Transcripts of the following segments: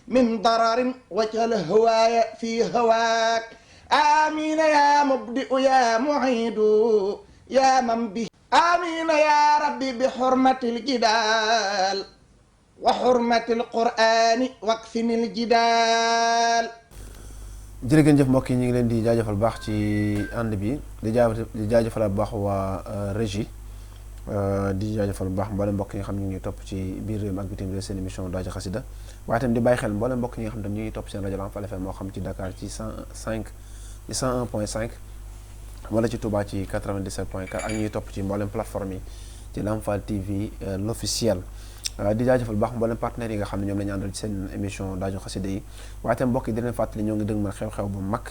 من ضرر وجل هواي في هواك آمين يا مبدئ يا معيد يا من به آمين يا ربي بحرمة الجدال وحرمة القرآن واكفني الجدال. jërë ngeen jëf mbokk yi ñu ngi leen di jaajëfal baax ci ànd bi di jaajëfal bu baax waa régie di jaajëfal bu baax mboolem mbokk yi nga xam ñu ngi topp ci biir réew mi ak bitim réew seen émission Daaju Xasida waaye itam di bàyyi xel mboolem mbokk yi nga xam tam ñu ngi topp seen rajo Lamfal FM moo xam ci Dakar ci 101.5 wala ci Touba ci 97.4 ak ñuy topp ci mboolem plateforme yi ci Lamfal TV l'officiel. di jaajëfal baax mboolem partenaires yi nga xam ne ñoom la ñu àndal ci seen émission Daaju Xasida yi waaye itam mbokk yi di leen fàttali ñoo ngi dëgmal xew-xew bu mag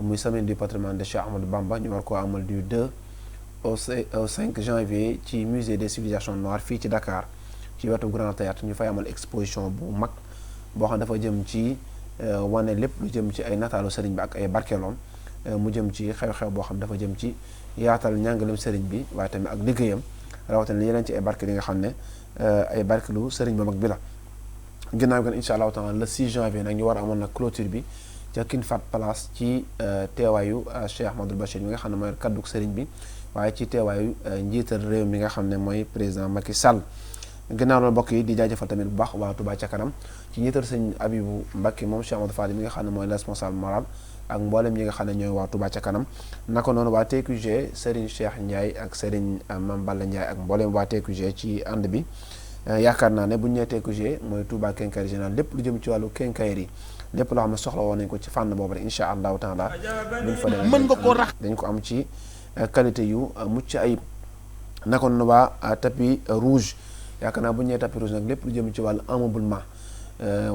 muy semaine du patrimoine de Cheikh Ahmadou Bamba ñu war koo amal du 2 au 5 janvier ci musée des civilisations noires fii ci Dakar ci wetu Grand Théâtre ñu fay amal exposition bu mag boo xam dafa jëm ci wane lépp lu jëm ci ay nataalu sëriñ bi ak ay barkeeloom mu jëm ci xew-xew boo xam dafa jëm ci yaatal njàngalem sëriñ bi waaye tamit ak liggéeyam rawatina yeneen ci ay barkeel yi nga xam ne ay barkelu sëriñ ba mag bi la ginnaaw gan incha allahu taala le 6 janvier nag ñu war a amoon nag clôture bi ca King Fahd Palace ci teewaayu Cheikh Ahmadou Bachir mi nga xam ne mooy kaddug sëriñ bi waaye ci teewaayu njiital réew mi nga xam ne mooy président Macky Sall ginnaaw loolu mbokk yi di jaajëfal tamit bu baax waa Touba ca kanam ci njiital sëñ Abibou Mbacké moom Cheikh Amadou Fadi mi nga xam ne mooy responsable moral ak mboolem ñi nga xam ne ñooy waa Touba ca kanam naka noonu waa TQG Serigne Cheikh Ndiaye ak Serigne Mame Balla Ndiaye ak mboolem waa TQG ci ànd bi yaakaar naa ne bu ñu nee TQG mooy Touba Quincaillerie Générale lépp lu jëm ci wàllu quincaillerie lépp loo xam ne soxla woon nañ ko ci fànn boobu rek incha allahu taala buñ fa demee mën nga koo rax dañ ko am ci qualité yu mucc ayib naka noonu waa tapis rouge yaakaar naa bu ñu nee tapis rouge nag lépp lu jëm ci wàllu ameublement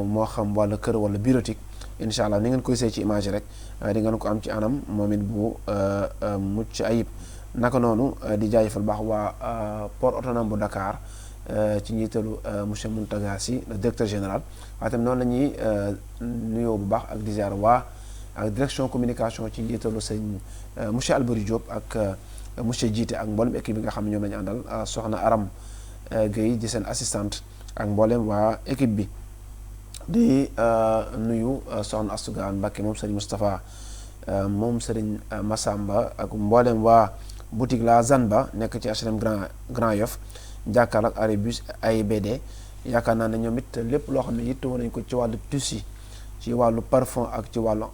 moo xam wàllu kër wala bureautique incha allah ni ngeen koy see ci image rek di ngeen ko am ci anam moom it bu mucc ayib naka noonu di jaajëfal baax waa port autonome bu Dakar ci njiitalu monsieur Mountaga Sy le directeur général waaye tamit noonu la ñuy nuyoo bu baax ak di ziar waa ak direction communication ci njiitalu sëñ monsieur Albary Diop ak monsieur Jiite ak mboolem équipe bi nga xam ne ñoom la ñu àndal soxna Aram Gueye di seen assistante ak mboolem waa équipe bi di nuyu soxna Astugaan Mbacké moom sëriñ Moustapha moom sëriñ Massamba ak mboolem waa boutique la Zanba nekk ci HLM Grand Yoff jàkkaar ak Arébus AIBD yaakaar naa ne ñoom it lépp loo xam ne yitte woon nañ ko ci wàllu tissu ci wàllu parfum ak ci wàllu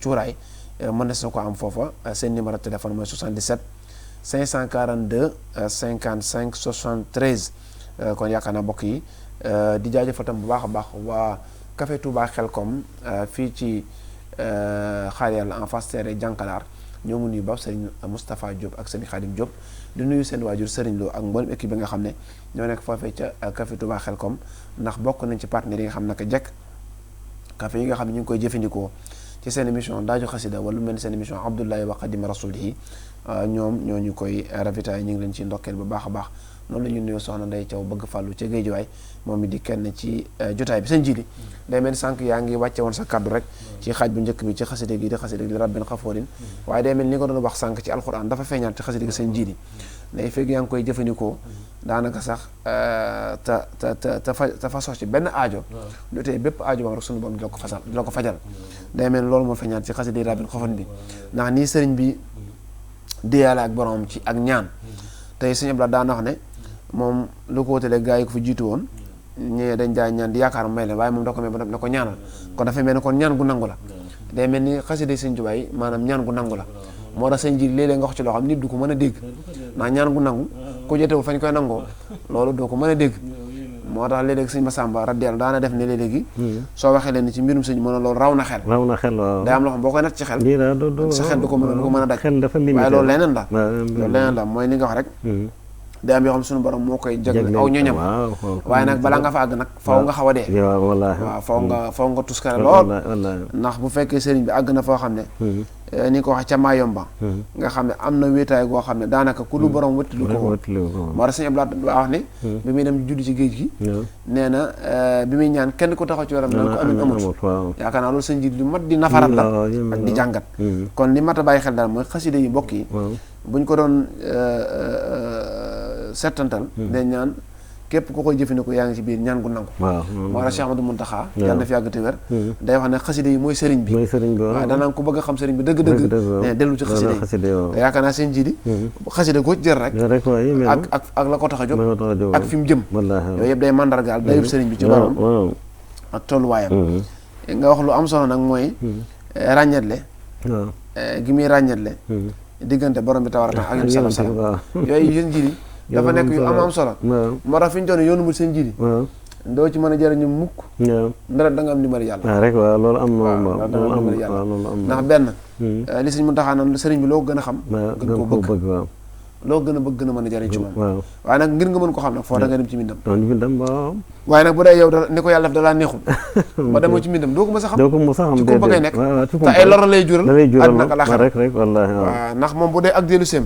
cuuraay mën na ko am foofa seen numéro téléphone mooy 77 542 55 73 kon yaakaar naa mbokk yi di jaajëfal tam bu baax a baax waa Café Touba Xelkom fii ci xaar yàlla en face terre jànkalaar ñoo ngi nuyu ba Serigne Moustapha Diop ak Serigne Khadim Diop di nuyu seen waajur Serigne Lo ak mboolem équipe bi nga xam ne ñoo nekk foofee ca Café Touba Xelkom ndax bokk nañ ci partenaires yi nga xam naka jekk café yi nga xam ne ñu ngi koy jëfandikoo ci seen émission Daaju Xasida wala lu mel ni seen émission Abdoulaye wa Xadim Rasulihi ñoom ñoo ñu koy ravitaay ñu ngi leen ci ndokkeel bu baax a baax noonu la ñu nuyoo soxna Ndeye Thiaw bëgg fàllu ca Géejuwaay moom it di kenn ci jotaay bi seen jili day mel ni sànq yaa ngi wàcce woon sa kaddu rek ci xaaj bu njëkk bi ci xasida gi di xasida gi li rabbin xafoorin waaye day mel ni nga doon wax sànq ci alxuraan dafa feeñaat ci xasida gi seen jili day fekk yaa ngi koy jëfandikoo daanaka sax te fa sox ci benn aajo lu tey bépp aajo bam rek suñu borom di la ko fajal day mel ni loolu moo feeñaat ci xasida gi rabbin xafoorin bi ndax nii sëriñ bi déyaale ak borom ci ak ñaan tey sëñ Abdou daan wax ne moom lu ko wutale gaa yi ko fi jiitu woon ñee dañ daa ñaan di yaakaar may leen waaye moom da ko may ba na ko ñaanal kon dafay mel ni kon ñaan gu nangu la day mel ni xasida sëñ Tuubaa yi maanaam ñaan gu nangu la moo tax sëñ ji léeg-léeg nga wax ci loo xam nit du ko mën a dégg ndax ñaan gu nangu ku jotewul fañ koy nangoo loolu doo ko mën a dégg moo tax léeg-léeg sëñ Massamba radiyallahu daana def ne léegi soo waxee leen ni ci mbirum sëñ mën a loolu raw na xel day am loo xam boo koy nat ci xel sa xel du ko mën a daj waaye loolu leneen la mooy li nga wax rek day am yoo xam suñu borom moo koy jagle aw ñoñam waaye nag balaa nga fa àgg nag faw nga xaw a dee waaw faw nga tuskare lool ndax bu fekkee sëriñ bi àgg na foo xam ne ni ko wax ca Mayomba nga xam ne am na wéetaay goo xam ne daanaka ku lu borom wëttilu ko moo tax sëñ Abdou wax ne bi muy dem juddi ci géej gi nee na bi muy ñaan kenn ku taxaw ci waram nan ko amin amut yaakaar naa loolu sëñ ji lu mat di nafarat la ak di jàngat kon li mat a bàyyi xel daal mooy xasida yi mbokk yi buñ ko doon settantal dañ ñaan képp ku koy jëfandikoo yaa ngi ci biir ñaan gu nangu moo tax Cheikh Amadou Mountakha yàlla na fi yàgg te wér day wax ne xasida yi mooy sëriñ bi waaw danaan ku bëgg a xam sëriñ bi dëgg-dëgg ne dellu ci xasida yi te yaakaar naa seen jiidi xasida goo jël rek ak la ko tax a jóg ak fi mu jëm yooyu yëpp day mandargaal dayub sëriñ bi ci borom ak tolluwaayam nga wax lu am solo nag mooy ràññetle gi muy ràññetle diggante borom bi tabaaraka ak yéen sallallahu alayhi wasallam yooyu yéen jiidi dafa nekk yu am solo moo tax fi ñu toll yoonu mu seen jiidi doo ci mën a jëriñu mukk mbir da nga am ndimbali yàlla rek waaw loolu am ndax benn li sëñ Muntaxa naan sëriñ bi loo gën a xam gën koo bëgg loo gën a bëgg gën a mën a jëriñ ci moom waaye nag ngir nga mën ko xam nag foo da nga dem ci mbindam waaye nag bu dee yow ni ko yàlla def dalaa neexul ba demoo ci mbindam doo ko mës a xam ci kumpa ngay nekk te ay lor lay jural àddina ak àllaaxira rek wallaahi waaw ndax moom bu dee ak dellu seem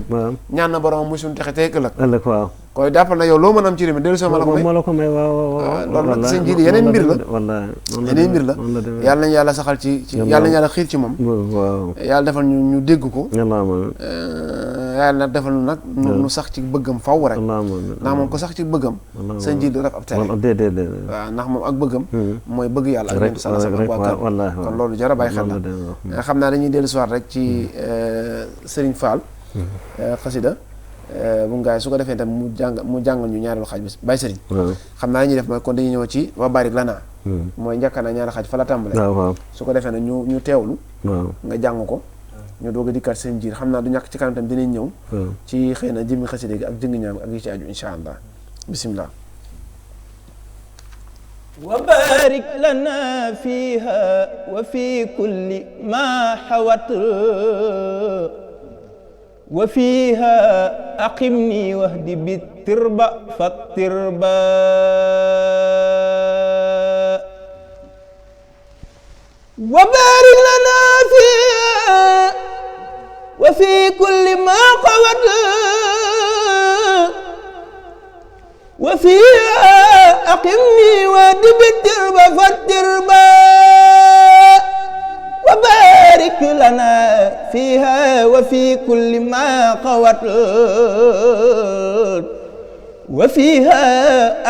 ñaan na borom muy suñu texe tey ëllëg waaw koy jàppal na yow loo mën a am ci réew mi dellu seem la ko may waaw loolu nag seen jiidi yeneen mbir la yàlla nañu yàlla saxal ci yàlla nañu yàlla xiir ci moom yàlla defal ñu dégg ko yàlla nag defal nag nu sax ci bëggam faw rek ndax moom ko sax ci bëggam sa njiit du def ab tere waaw ndax moom ak bëggam mooy bëgg yàlla ak yonent sallallahu alayhi wasallam ak waa kër kon loolu jar a bàyyi xel la xam naa dañuy dellu soir rek ci Serigne Fall xasida bu ngaay su ko defee tam mu jàngal ñu ñaareelu xaaj bi Baye Serigne xam naa dañuy def mooy kon dañuy ñëw ci wa barik lana mooy njëkkanaa ñaari xaaj fa la tàmbale su ko defee nag ñu teewlu nga jàng ko ñu doog a dikkaat seen jiir xam naa du ñàkk ci kanam tam dinañ ñëw ci xëy na jëmmi xasida gi ak jëngi ñaam ak yi ci aju insha allah bismillah wa barik lana fiha wa fi kulli ma hawat wa fiha aqimni wahdi bitirba fattirba wa barik lana fiha wa fi kulli ma qawat wa fiha aqimni wahdi bitirba fattirba wa barik lana fiha wa fi kulli ma qawat wa fiha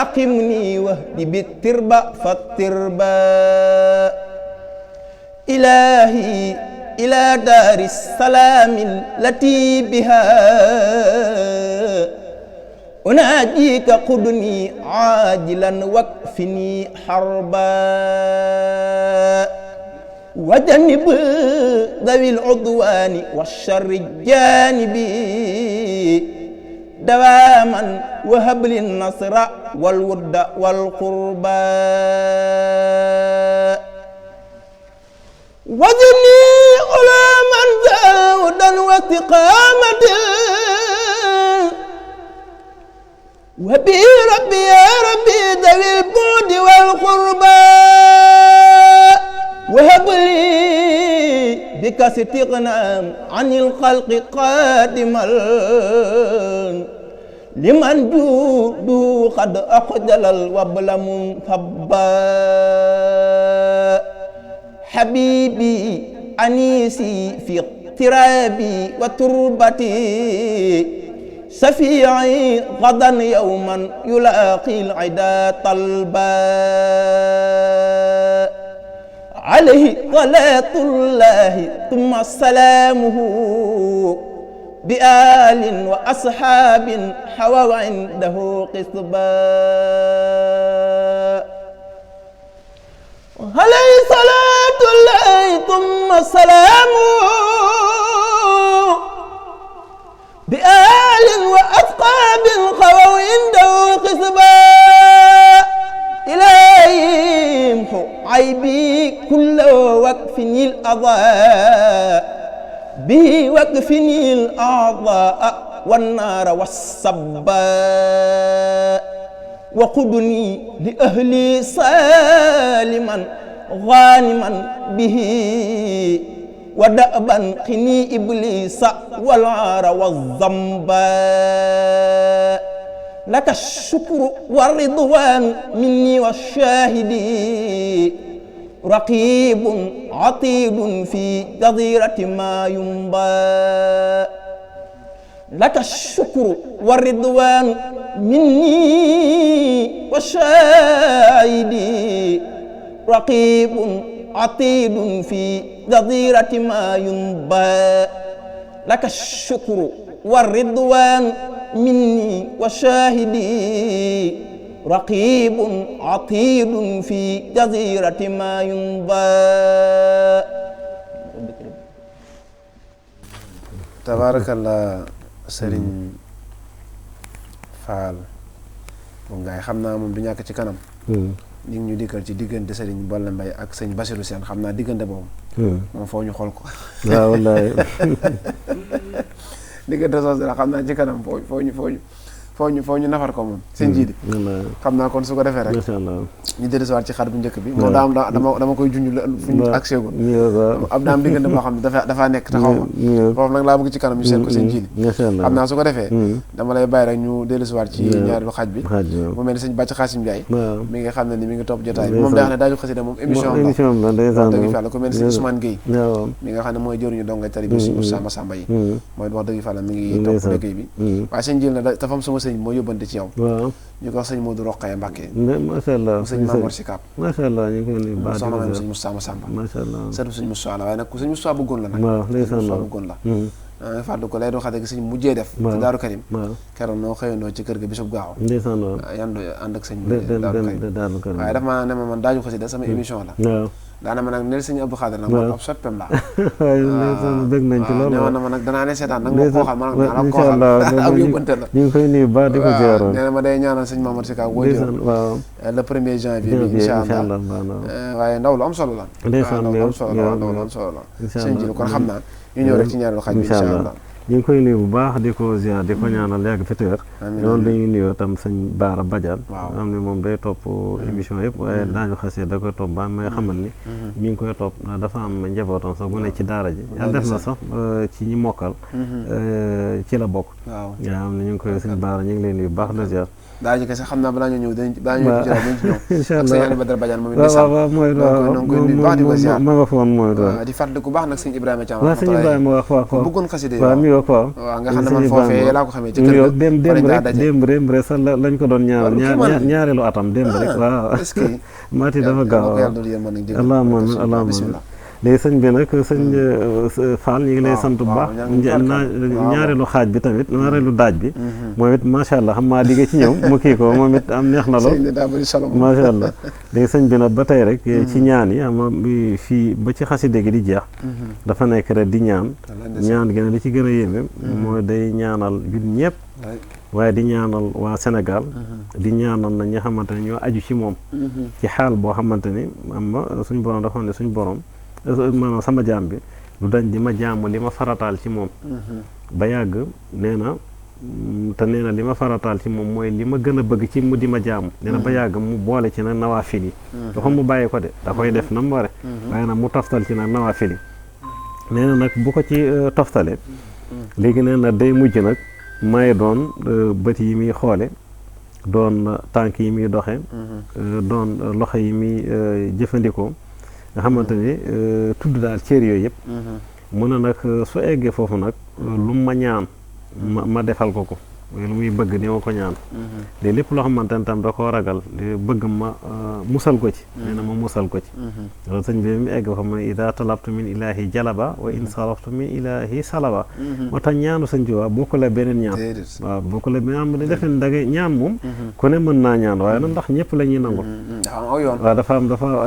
aqimni wahdi bitirba fattirba ilahi ila dari salamin lati biha unajika qudni ajilan wakfini harba wajanib dawil udwani washarri janibi dawaman wahablin nasra wal wudda wal qurba wajni ulaman zawdan wa istiqamatan wa bi rabbi ya rabbi dawil budi wal qurba wa habli bika istighnan anil khalqi qadimal liman judu qad aqjalal wabla munfabba habibi anisi fi iqtirabi wa turbati safi'i ghadan yawman yulaqi al-'ida talba alayhi salatullahi thumma salamuhu bi alin wa ashabin hawa indahu qisba alayhi salatullahi thumma salamuhu bi alin wa ashabin hawa indahu qisba ilayhim عيبي كل وكفني الأضاء به وكفني الأعضاء والنار والصباء وقدني لأهلي سالما غانما به ودأبا قني إبليس والعار والذنباء لك الشكر والرضوان مني والشاهدين رقيب عطيب في جزيرة ما ينبى laka shukru wa ridwanu minni wa shahidi raqibun atidun fi jadirati ma yumba laka shukru wa ridwanu minni wa shahidi raqibun atidun fi jazirati ma yumba. Tabarakallah Serigne Fall moom ngay xam naa moom du ñàkk ci kanam ñu ngi ñu dikkal ci diggante Serigne Bolle Mbaye ak sëñ Bassirou Sène xam naa diggante boobu moom foo ñu xool ko waaw wallaay diggante soos la xam naa ci kanam foo ñu nafar ko moom seen jiidi xam naa kon su ko defee rek macha allah ñu dellusiwaat ci xar bu njëkk bi moom dama koy junj la fu ñu ak seegul ab daam diggante boo xam ne dafaa nekk te xaw ma foofu nag laa bëgg ci kanam ñu seet ko seen jiidi xam naa su ko defee dama lay bàyyi rek ñu dellusiwaat ci ñaareelu xaaj bi mu mel ni sëñ Bàcc Xaasim Njaay mi nga xam ne ni mi ngi topp jotaay bi moom day wax ne daaju xasida moom émission la wax dëgg fa la ku mel ni sëñ Ousmane Gueye mi nga xam ne mooy jëruñu dongay tari bi suñu Samba Samba yi mooy wax dëgg fa la mi ngi topp liggéey bi waaye sëñ jil na dafa am sama sëñ moo yóbbante ci yow ñu ko wax sëñ Modou Rokhaya Mbacké macha allah sëñ Mamour Sikap macha allah ñu ngi ko baax soxna ma sëñ Moussa Massamba macha allah sëñ sëñ Moussa la waaye nag ku sëñ Moussa bëggoon la nag waaw sëñ Moussa bëggoon la fàttu ko lay doo xam ne sëñ mujjee def ci Daaru Karim keroog noo xëyandoo ci kër ga bisub gaaw yandu ànd ak sëñ Daaru Karim waaye dafa ma ne ma man daaju xasida sama émission la daana ma nag nel sëñ Abdou Khadir nag moom ab soppeem la bëgg nañ ci loolu ne ma nag danaa ne seetaan nag ma koo xam ma nag koo xam ak yóbbante la ñu ngi koy nuyu baax di ko ziar nee na ma day ñaanal sëñ Mamadou Sika wooy le 1er janvier bi incha allah waaye ndaw lu am solo la ndaw lu am solo la sëñ ji kon xam naa ñu ñëw rek ci ñaareelu xaj bi incha allah ñu ngi koy nuyu bu baax di ko ziar di ko ñaanal yàgg fi téwér noonu la ñuy nuyoo tam sëñ Baara Badiane xam ne moom day topp émission yëpp waaye daaju xasee da koy topp ba may xamal ni mi ngi koy topp dafa am njabootam sax bu ne ci daara ji yàlla def na sax ci ñi mokkal ci la bokk yaa xam ne ñu ngi koy sëñ Baara ñu ngi leen nuyu bu baax la ziar daa ji kese xam naa balaa ñëw balaa ñëw ci ñëw incha allah sëñ Badara Badiane moom it mooy ma nga foon mooy di fàttali ku baax nag sëñ Ibrahima Thiam waaw sëñ Ibrahima wax bëggoon xasida waaw mi wax waaw nga xam ne man foofee laa ko xamee ci kër ga démb rek sax lañ ko doon ñaanal ñaareelu atam démb rek waaw est-ce que maati dafa gaaw allahumma bismillah léegi sëñ bi nag sëñ Fall ñu ngi lay sant bu baax ñaareelu xaaj bi tamit ñaareelu daaj bi moom it macha allah xam maa liggéey ci ñëw mu kii ko moom it am neex na lool macha allah léegi sëñ bi nag ba tey rek ci ñaan yi ama bi fii ba ci xaside gi di jeex dafa nekk rek di ñaan gi ne li ci gën a yéeme mooy day ñaanal jul ñëpp waaye di ñaanal waa Sénégal di ñaanal na ñi xamante ne ñoo aju ci moom ci xaal boo xamante ni am suñu borom dafa ne suñu borom maanaam sama jaam bi lu dañ di ma jaamu li ma farataal ci moom ba yàgg nee na te nee na li ma farataal ci moom mooy li ma gën a bëgg ci mu di ma jaamu nee na ba yàgg mu boole ci nag nawaafil yi dafa mu bàyyi ko de da koy def na mu ware waaye nag mu toftal ci nag nawaafil yi nee na nag bu ko ci toftale léegi nee na day mujj nag may doon bët yi muy xoole doon tànk yi muy doxe doon loxo yi muy jëfandikoo nga xamante ni tudd daal cër yooyu yëpp mu ne nag su eggee foofu nag lu ma ñaan ma defal ko lu muy bëgg di ma ko ñaan de lépp loo xamante ne tam da koo ragal di bëgg ma musal ko ci nee na ma musal ko ci loolu sëñ bi mu egg fa mu ne ida talabtu min ilahi jalaba wa in saraftu min ilahi salaba moo tax ñaanu sëñ bi waaw bokku la beneen ñaan waaw bokku la beneen am defe ne da ngay ñaan moom ku ne mën naa ñaan waaye nag ndax ñëpp la ñuy nangul waaw dafa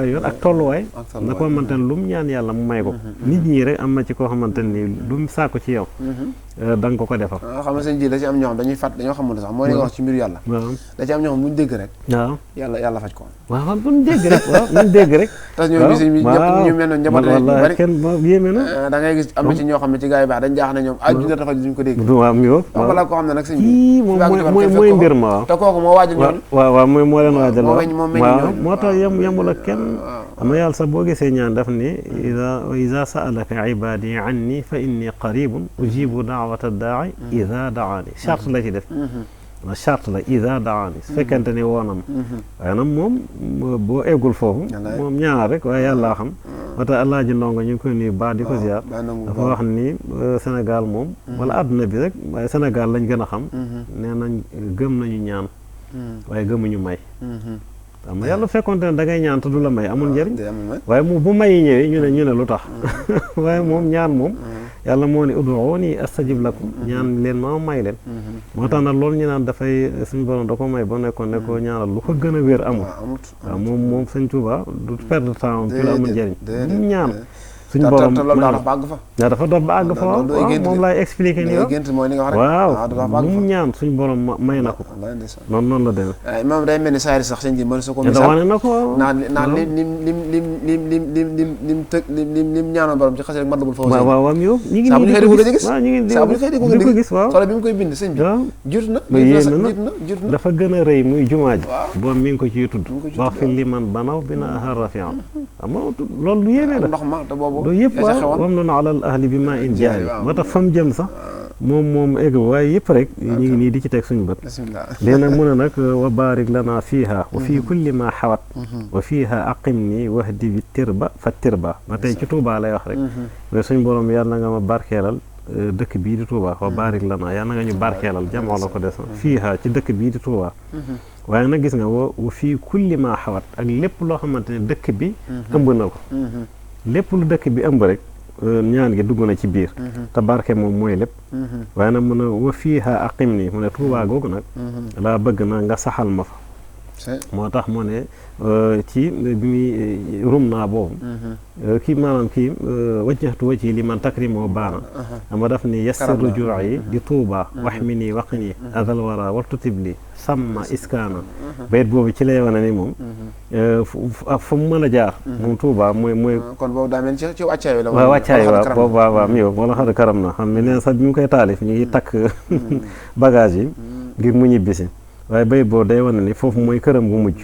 ay yoon ak tolluwaay na ko xamante ne lu mu ñaan yàlla mu may ko nit ñi rek am na ci koo xamante ni lu mu sàkku ci yow da nga ko defal xam nga sëñ ji da ci am ñoo xam dañuy fàtt dañoo xamul sax mooy li nga wax ci mbiru yàlla da ci am ñoo xam bu ñu dégg rek waaw yàlla faj ko waaw bu ñu dégg rek waaw ñu dégg rek tas ñoo gis ñu mel noonu njaboot bari kenn yéeme na da ngay gis am na ci ñoo xam ne ci gars yi baax dañ jaax ne ñoom dina dafa duñ ko dégg waaw mi yow wala koo xam ne nag sëñ bi mooy mbir ma waaw te kooku moo waajal ñoom waaw moo leen waajal waaw moo tax yemul ak kenn ama yàlla sax boo gisee ñaan daf ni ida saalaka ibadi anni fa inni qaribun ujibu daawata daai ida daani charte la ci def charte la ida daani su fekkente ni woonam waaye nag moom boo eggul foofu moom ñaar rek waaye yàlla xam moo tax Alaaji Ndongo ñu ngi koy nuyu baax di ko ziar dafa wax ni Sénégal moom wala àdduna bi rek waaye Sénégal lañ gën a xam nee nañ gëm nañu ñaan waaye gëmuñu may xam nga yàlla fekkonte ne da ngay ñaan te du la may amul njëriñ waaye moom bu may yi ñëwee ñu ne lu tax waaye moom ñaan moom yàlla moo ne ud'uuni astajib lakum ñaan leen ma may leen moo tax nag loolu ñu naan dafay suñu borom da ko may ba nekkoon ne ko ñaanal lu ko gën a wér amul waaw moom Sëñ Tuubaa du perdre temps ci la amul njëriñ ñu ñaan suñu borom dafa dox ba àgg fa waaw moom laay expliqué nii waaw lu mu ñaan suñu borom may na ko noonu la demee moom day mel ni saari sax sëñ bi mën su ko wane na ko naan lim ñaanoon borom ci xas rek matlabul fawzayni waaw ñu ngi saa bu ñu xëy di ko gis waaw ñu ngi di ko gis waaw solo bi mu koy bind sëñ bi jut na dafa gën a rëy muy jumaa ji boobu mi ngi ko ciy tudd wax fi li man banaw bi na ahar rafian xam nga loolu lu yéeme la loolu yëpp waaw wam noonu alal ahli bi maa in jaari moo tax fam jëm sax moom egg waaye yëpp rek ñu ngi nii di ci teg suñu bët léegi nag mu ne nag wa barik lana fiiha wa fii kulli ma xawat wa fiiha aqim nii wahdi bi tirba fa tirba ba tey ci Touba lay wax rek mais suñ borom yàlla nga ma barkeelal dëkk bii di Touba wa barik lana yàlla nga ñu barkeelal jamoo la ko des fiiha ci dëkk bii di Touba waaye nag gis nga wa fii kulli ma xawat ak lépp loo xamante ne dëkk bi ëmb na ko lépp lu dëkk bi ëmb rek ñaan gi dugg na ci biir te barke moom mooy lépp waaye nag mu ne wa fiiha aqim nii mu ne Tuubaa googu nag laa bëgg na nga saxal ma fa moo tax mu ne ci bi muy rum naa boobu kii maanaam kii wajjahtu wajhi li man takrimoo baana ama daf ni yassir rujuu'i di Tuubaa wax mi nii waq nii adal wara wartu tibli samma iskaana bayit boobu ci lay wane ni moom fu mu mën a jaar moom Tuubaa mooy kon boobu daa mel ci wàccaay la waaw wàccaay waaw boobu waaw mi wala xad karam na xam ne neen sax bi mu koy taalif ñu ngi takk bagage yi ngir mu ñibbisi waaye bayit boobu day wane ni foofu mooy këram gu mujj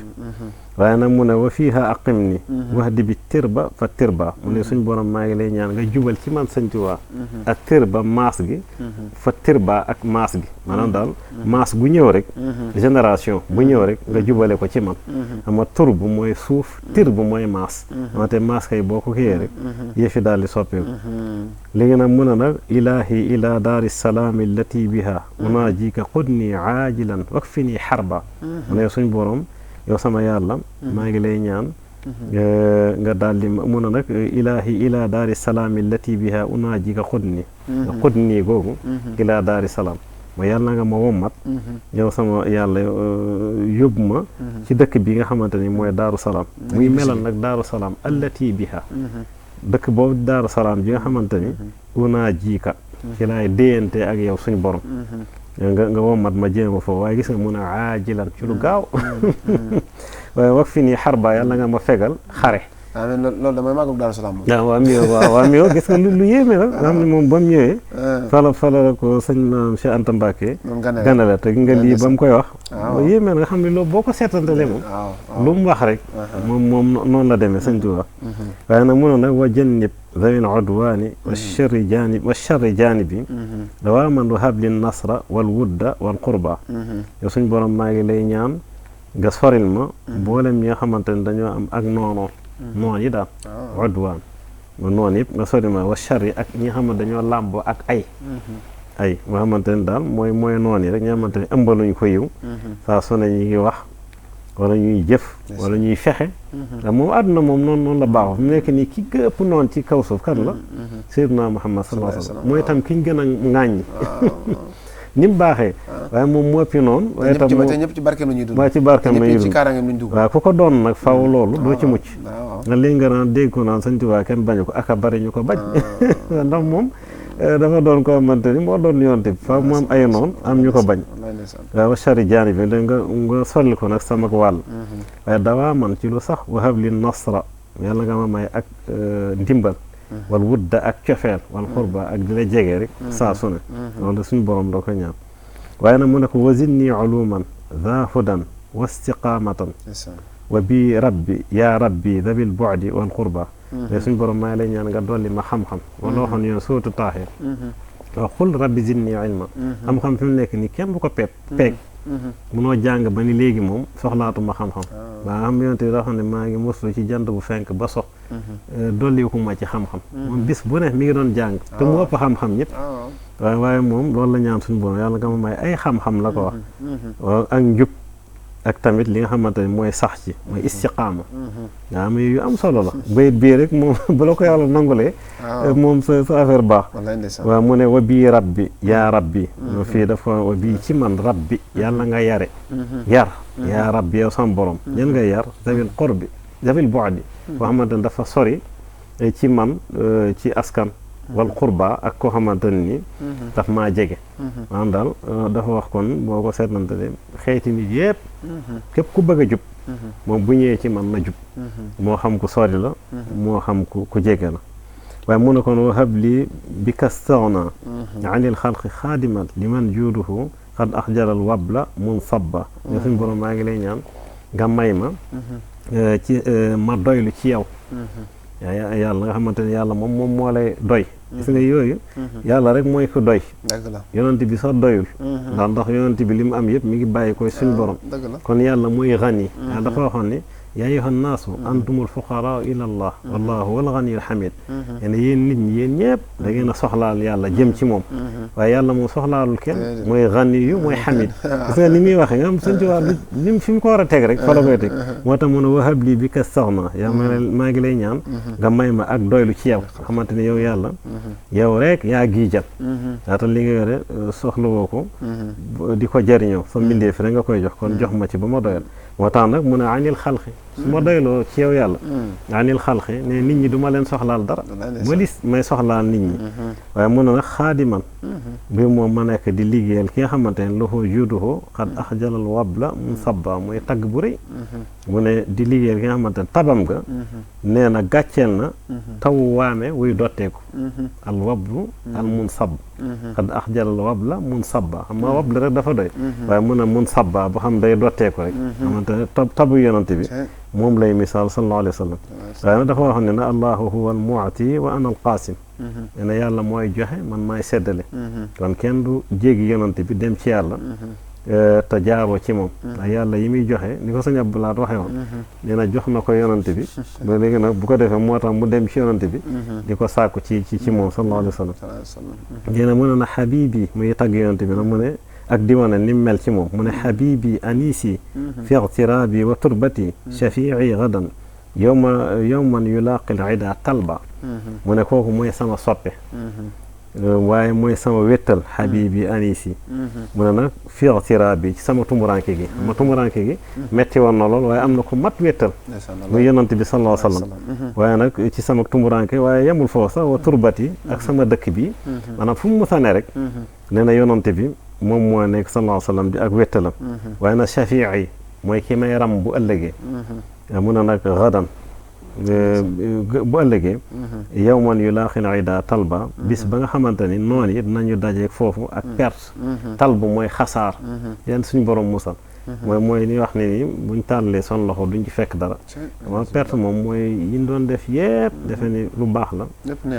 waaye nag mu ne wa fiiha aqim ni wax di bi tirba fa tirba mu ne suñ borom maa ngi lay ñaan nga jubal ci man Sëñ Tuubaa ak tirba maas gi fa tirba ak maas gi maanaam daal maas gu ñëw rek génération bu ñëw rek nga jubale ko ci man ama tur bu mooy suuf tir bu mooy maas amate maas kay boo ko kiyee rek yëfi daal di soppeeku léegi nag mu ne nag ilaahi ila daari salaami allati biha unaajika qudni aajilan wakfi nii xarba mu ne suñ borom yow sama yàlla maa ngi lay ñaan nga daal di mun a nag ilaahi ila daari salaami allati biha unaajika xudni googu ila daari salaam ma yàlla nga ma wommat yow sama yàlla yóbbu ma ci dëkk bi nga xamante ni mooy daaru salaam muy melal nag daaru salaam allati biha dëkk boobu daaru salaam bi nga xamante ni unaajika ci laay déyante ak yow suñu borom nga wommat ma jéema foofu waaye gis nga mun a aajilan ci lu gaaw waaye wax fi nii xarba yàlla nga ma fegal xare loolu damay màggal Daaru Salaam waaw mi gis nga lu yéeme la nga xam ne moom ba mu ñëwee fala la ko sëñ maam Cheikh Anta Mbacke ganale te nga lii ba mu koy wax yéeme la nga xam ne loolu boo ko seetantale moom lu mu wax rek moom noonu la demee sëñ Tuubaa waaye nag mun a nag wa jannib zawil udwaani wa charri jaanibi dawaa man habli nasra wal wudda wal qurba yow suñ borom maa ngi lay ñaan nga soril ma mboolem ñi nga xamante ne dañoo am ak noonoo noon yi daal udwaan noon yëpp nga soril ma wa charri ak ñi nga xamante dañoo làmboo ak ay nga xamante ne daal mooy noon yi rek ñi nga xamante ne ëmbaluñ ko yiw saa su ne ñi ngi wax wala ñuy jëf wala ñuy fexe ndax moom àdduna moom noonu la baaxoo fi mu nekk nii ki gëpp noonu ci kaw suuf kan la Seydina Muhammad sallallahu alayhi wa sallam mooy itam ki ñu gën a ŋàññi ni mu baaxee waaye moom moo ëppi noonu waaye itam ñëpp ci barkeem la ñuy dund waaye ci barkeem la ñuy dund waaw ku ko doon nag faw loolu doo ci mucc nga léegi nga naan dégg ko naan Sëñ Tuubaa kenn bañu ko aka bari ñu ko bañ ndax moom dafa doon ko xamante ni moo doon yonte bi fa mu am ay noon am ñu ko bañ waaw chari jaani bi da nga solli ko nag sama wàll waaye dawaa man ci lu sax wahab li nasra yàlla nga ma may ak ndimbal wal wudda ak cofeel wal xurba ak di la jege rek saa su ne loolu suñu borom da ko ñaan waaye nag mu ne ko wazinni uluman za hudan wa istiqamatan wa bi rabbi yaa rabbi dabil bu'di wal qurba mais suñ borom maa ngi lay ñaan nga dolli ma xam-xam wala waxoon yoon sootu taaxee waaw xul rabbi zidni ilma xam-xam fi mu nekk nii kenn bu ko peeg munoo jàng ba ni léegi moom soxlaatuma xam-xam waa xam yonent bi daa xam ne maa ngi muslu ci jant bu fenk ba sox dolliku ma ci xam-xam moom bis bu ne mi ngi doon jàng te mu ëpp xam-xam ñëpp waaye moom loolu la ñaan suñu borom yàlla nga ma may ay xam-xam la ko wax waaw ak njub ak tamit li nga xamante ne mooy sax ci mooy istiqaama waaw mais yu am solo la bayit bii rek moom bu la ko yàlla nangulee moom sa affaire baax waaw mu ne wa bii rabbi yaa rabbi fii dafa wa bii ci man rabbi yàlla nga yare yar yaa rabbi yow sam borom ñen nga yar zawil qurbi zawil bu'di koo xamante ne dafa sori ci man ci askan wal qurba ak koo xamante ni daf maa jege maanaam daal dafa wax kon boo ko seetlante ne xeeti nit yëpp képp ku bëgg a jub moom bu ñëwee ci man na jub moo xam ku sori la moo xam ku jege la waaye mu ne kon wahab lii bi kastaghna anil xalqi xaadiman liman juuduhu xad axjalal wabla mun sabba yo suñ borom maa ngi lay ñaan nga may ma ci ma doylu ci yow yàlla nga xamante ne yàlla moom moo lay doy gis nga yooyu yàlla rek mooy ko doy yonent bi sax doyul ndax yonent bi li mu am yëpp mi ngi bàyyi koy suñ borom kon yàlla mooy xani dafa waxoon ni yaa ayyuhan naasu antumul fuqaraa ila allah wallahu wal ganiyyul hamid yéen nit ñi yéen ñëpp da ngeen a soxlaal yàlla jëm ci moom waaye yàlla moom soxlaalul kenn mooy ganiyu mooy hamid gis nga ni muy waxee nga am suñ ci wax lim fi mu ko war a teg rek fa la koy teg moo tax mun a wahab lii bi kastaghna yaa maa ngi lay ñaan nga may ma ak doylu ci yow xamante ne yow yàlla yow rek yaa giijat daata li nga yore soxla woo ko di ko jëriñoo sa mbindee fi rek nga koy jox kon jox ma ci ba ma doyal moo tax nag mu ne anil xalqi su ma doyloo ci yow yàlla anil xalqi ne nit ñi du ma leen soxlaal dara walis may soxlaal nit ñi waaye mu ne nag xaadiman bi moom ma nekk di liggéeyal ki nga xamante ne loxo juuduhoo xad axjalal wabla mun sabba muy tagg bu rëy mu ne di liggéeyal ki nga xamante ne tabam ga nee na gàcceel na taw waame wuy dotteeku al wablu al mun sab xad axjalal wabla mun sabba xam nga wabla rek dafa doy waaye mu ne mun sabba bu xam day dotteeku rek xamante ne tabu yonante bi moom lay misaal sallallahu alayhi wa sallam waaye nag dafa wax ne na allahu huwa al mu'ti wa ana al qasim ne na yàlla mooy joxe man maay seddale kon kenn du jéggi yonante bi dem ci yàlla te jaaroo ci moom ndax yàlla yi muy joxe ni ko sëñ Abdoulaye waxee woon nee na jox na ko yonante bi ba léegi nag bu ko defee moo tax mu dem ci yonante bi di ko sàkku ci moom sallallahu alayhi wa sallam nee na mu ne na habibi muy tagg yonante bi nag mu ne ak di wane ni mel ci moom mu ne habibi anisi fi ightirabi wa turbati shafii gadan yowman yulaqil ida talba mu ne kooku mooy sama soppe waaye mooy sama wéttal habibi anisi mu ne nag fi ightirabi ci sama tumuranke gi ama tumuranke gi metti woon na lool waaye am na ko mat wéttal muy yonante bi sallallahu alayhi wa sallam waaye nag ci sama tumuranke waaye yemul foofu sax wa turbati ak sama dëkk bi maanaam fu mu musane rek nee na yonante bi moom moo nekk sallallahu alayhi wa sallam di ak wéttalam waaye nag shafii mooy ki may ram bu ëllëgee mu ne nag gadan bu ëllëgee yow man yu laaxil ida talba bis ba nga xamante ni noonu yi dinañu dajeeg foofu ak perte talbu mooy xasaar yan suñu borom musal mooy ni wax ne ni buñ tàllee son loxo duñ ci fekk dara ma perte moom mooy yin doon def yëpp defe ni lu baax la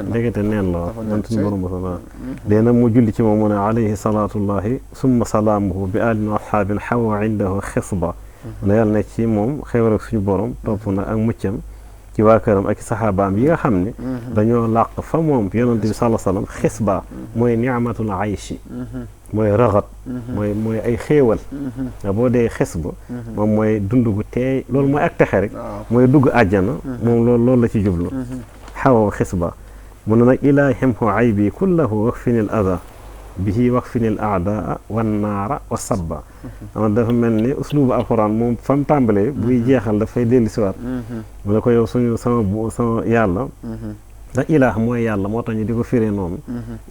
ndekete neen la man suñu borom musal waaw léegi nag mu julli ci moom mu ne alayhi salaatullahi summa salaamuhu bi alin wa ashaabin xawa indahu xisba mu ne yàlla nekk ci moom xewar ak suñu borom topp na ak muccam ci waa këram ak saxaabaam yi nga xam ne dañoo làq fa moom yonent bi sallallahu alayhi wa sallam xisba mooy ni'matul ayshi mooy raxat mooy ay xéewal nga boo dee xisba moom mooy dund gu teey loolu mooy ak texe rek mooy dugg àjjana moom loolu la ci jublu xawa xisba mu ne nag ilaahimhu aybi kullahu wakfinil ada bihi wakfinil aadaa wan naara wa sabba ama dafa mel ni uslubu alquran moom fa mu tàmbalee buy jeexal dafay dellu siwaat mu ne ko yow sama yàlla ndax ilaah mooy yàlla moo tax ñu di ko firee noonu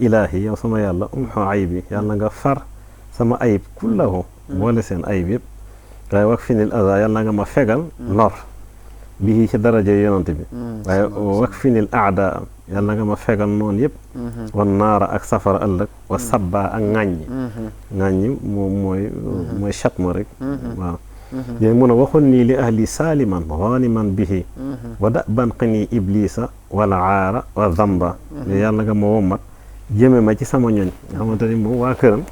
ilaahi yow sama yàlla umxu ayib yàlla nga far sama ayib kullahu boole seen ayib yëpp waaye wakfinil aza yàlla nga ma fegal lor bii ci daraja yonante bi waaye wakfinil aadaa yàlla nga ma fegal noonu yëpp wan naara ak safara ëllëg wa sabba ak ŋàññi moom mooy chatma rek waaw yéen mun a waxul nii li ahli saaliman ganiman bihi wa da ban qini iblisa wala aara wa zamba yàlla nga ma wommat jëme ma ci sama ñoñ nga xamante ni moom waa këram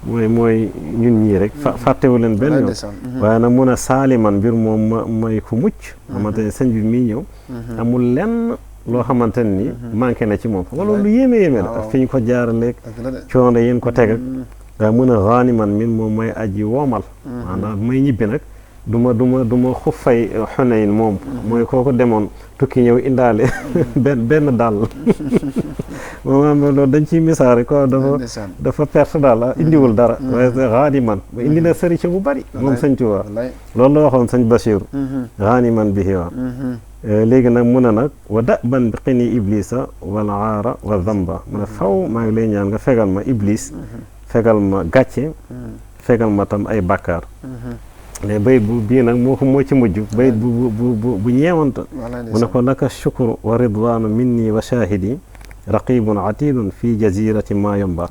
mooy ñun ñii rek fàttewu leen benn yoon waaye nag mun a saaliman mbir moom may ku mucc xamante ni sëñ bi mii ñëw amul lenn loo xamante ni manqué na ci moom wala lu yéeme la ak fi ñu ko jaaraleeg coono yéen ko teg ak waaye mun a xaaniman min moom may aji woomal maanaam may ñibbi nag du ma xuffay Xunayn moom mooy kooku demoon tukki ñëw indaale benn dàll moom loolu dañ ciy misaare ko dafa perte daal indiwul dara waaye xaaniman ba indi na sëriñ bu bari moom sëñ Tuubaa loolu la waxoon sëñ Basiiru xaaniman bihi waa léegi nag mun a nag wa da ban bi xini iblisa wal aara wa zamba mu ne faw maa ngi lay ñaan nga fegal ma iblis fegal ma gàcce fegal ma tam ay bàkkaar mais bayit bu bii nag moo ci mujj bayit bu ñeewanta mu ne ko laka shukru wa ridwanu minni wa shahidi raqibun atidun fi jazirati ma yomba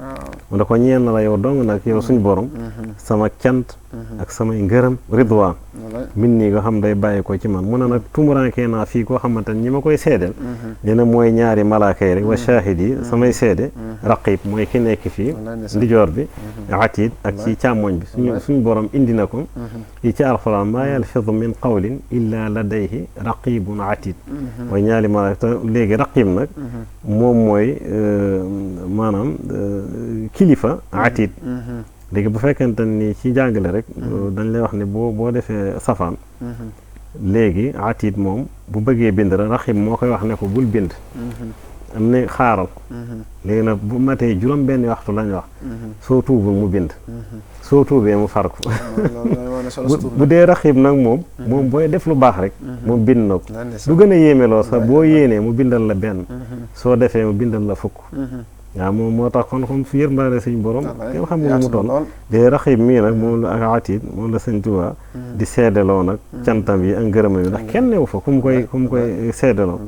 mu ne ko ñeen la yow dong nag yow suñ borom sama cant ak samay ngërëm ridwaan min nii nga xam day bàyyi ko ci man mu ne nag tumurankee naa fii koo xamante ne ñi ma koy seedeel nee na mooy ñaari malaaka yi rek wa shahid yi samay seede raqib mooy ki nekk fii ndijoor bi atid ak ci càmmoñ bi suñu borom indi na ko yi ci alxuraan maa yalfidu min qawlin illa ladayhi raqibun atid mooy ñaari malaaka te léegi raqib nag moom mooy maanaam kilifa atid léegi bu fekkente ni ci jàngale rek dañ lay wax ne boo defee safaan léegi atid moom bu bëggee bind rek raxib moo koy wax ne ko bul bind am ne xaaral léegi nag bu matee juróom benn waxtu lañ wax soo tuubul mu bind soo tuubee mu far ko bu dee raxib nag moom booy def lu baax rek moom bind na ko lu gën a yéemeloo sax boo yéenee mu bindal la benn soo defee mu bindal la fukk waaw moom moo tax kon comme fi yërmande suñu borom kenn xamul mu toll de raxib mii nag moom la ak atid moom la sëñ Tuubaa di seedeloo nag cantam yi ak ngërëmam yi ndax kenn newu fa ku mu koy seedeloo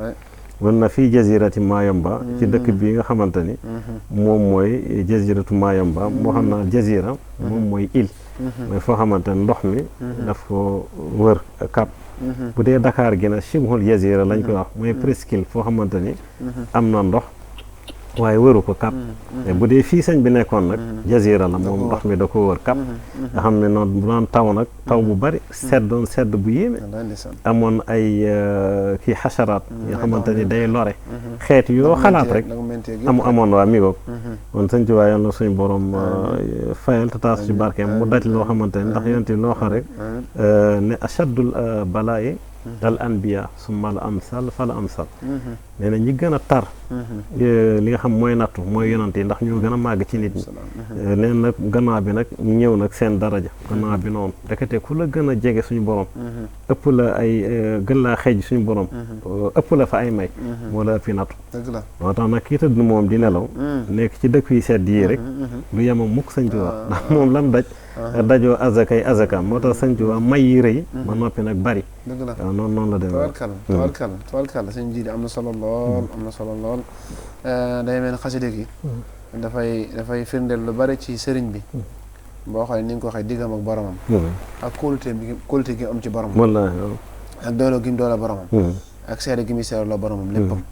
wan na fii jazirati Mayomba ci dëkk bi nga xamante ni moom mooy jaziratu Mayomba moo xam naa jazira moom mooy île mooy foo xamante ne ndox mi daf ko wër kap bu dee Dakar gi nag shibhul jazira lañ koy wax mooy presqu'île foo xamante ni am na ndox waaye wëru ko kap bu dee fii sëñ bi nekkoon nag jazira la moom ndox mi da ko wër kap nga xam ne noonu bu daan taw nag taw bu bari seddoon sedd bu yéeme amoon ay kii xasaraat yoo xamante ni day lore xeet yoo xalaat rek amoon waa migoog kon sëñ ci waaye yàlla suñu borom fayal te taas ci barkeem mu daj loo xamante ni ndax yonent loo xam rek ne achaddul balaayi al anbiya summa al amsal fal amsal nee na ñi gën a tar li nga xam mooy nattu mooy yonant yi ndax ñoo gën a màgg ci nit ñi nee nag gannaaw bi nag ñëw nag seen daraja gannaaw bi noonu dekete ku la gën a jege suñu borom ëpp la ay gën laa xeej suñu borom ëpp la fa ay may moo la ëppi nattu moo tax nag kii tëdd moom di nelaw nekk ci dëkk yi sedd yi rek lu yema mukk sëñ Tuubaa ndax moom lam dajoo azakay azakam moo tax sëñ Tuubaa may yi rëy ba noppi nag bari waaw noonu la demee tabarkalla sëñ ji am na solo lool day mel xasida gi dafay firndeel lu bari ci sëriñ bi boo xoolee ni nga ko waxee diggam ak boromam ak kóolute gi am ci boromam wallaahi ak dooloo gi mu doole boromam ak seede gi mu seede la boromam léppam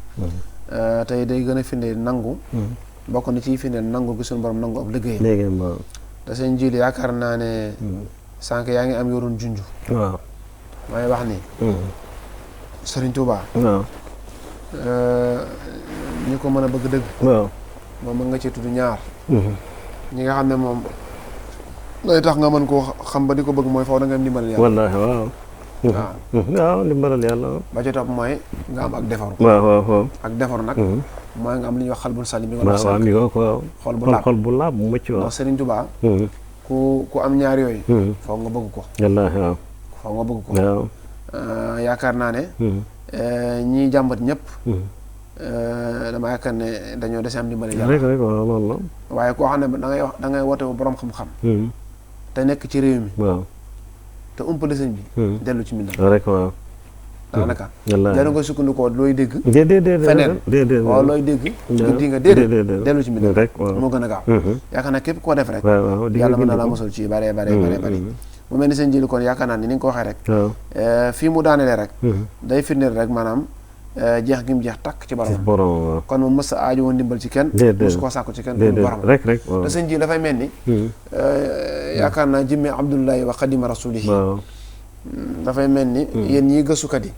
tey day gën a firndeel nangu bokk na ciy firndeel nangu gi suñu borom nangu ab liggéey te sëñ ji yaakaar naa ne sànq yaa ngi am yoroon junj waaw may wax ni Sëriñ Tuubaa waaw ñi ko mën a bëgg dëgg waaw moom mën nga ci tudd ñaar ñi nga xam ne moom lay tax nga mën koo xam ba di ko bëgg mooy faw da nga am ndimbalal yàlla wallaahi waaw ndimbalal yàlla ba ci topp mooy nga am ak defaru waaw ak defaru nag mooy nga am li ñuy wax xalbul salim bi nga wax mi ko xol bu laab bu mucc waaw Sëriñ Tuubaa ku am ñaar yooyu faw nga bëgg ko wallaahi waaw faw nga bëgg ko waaw yaakaar naa ne ñii jàmbat ñëpp dama yaakaar ne dañoo dese am dimbali yàlla rek waaw loolu la waaye koo xam ne da ngay woote borom xam-xam te nekk ci réew mi waaw te umpale sëñ bi dellu ci mbindam rek waaw daanaka dana koy sukkandikoo looy dégg feneen waaw looy dégg di nga déedéet dellu ci mbindam rek moo gën a gaaw yaakaar naa képp koo def rek yàlla mën na laa mosal ci bare mu mel ni seen jëli kon yaakaar naa ni nga ko waxee rek fii mu daanelee rek day firndeel rek maanaam jeex gi mu jeex takk ci borom kon moom mës a aajo woon ndimbal ci kenn mës koo sàkku ci kenn pour borom rek te sëñ ji dafay mel ni yaakaar naa jëmmee Abdullahi wa xadima rasulihi dafay mel ni yéen ñii gëstukat yi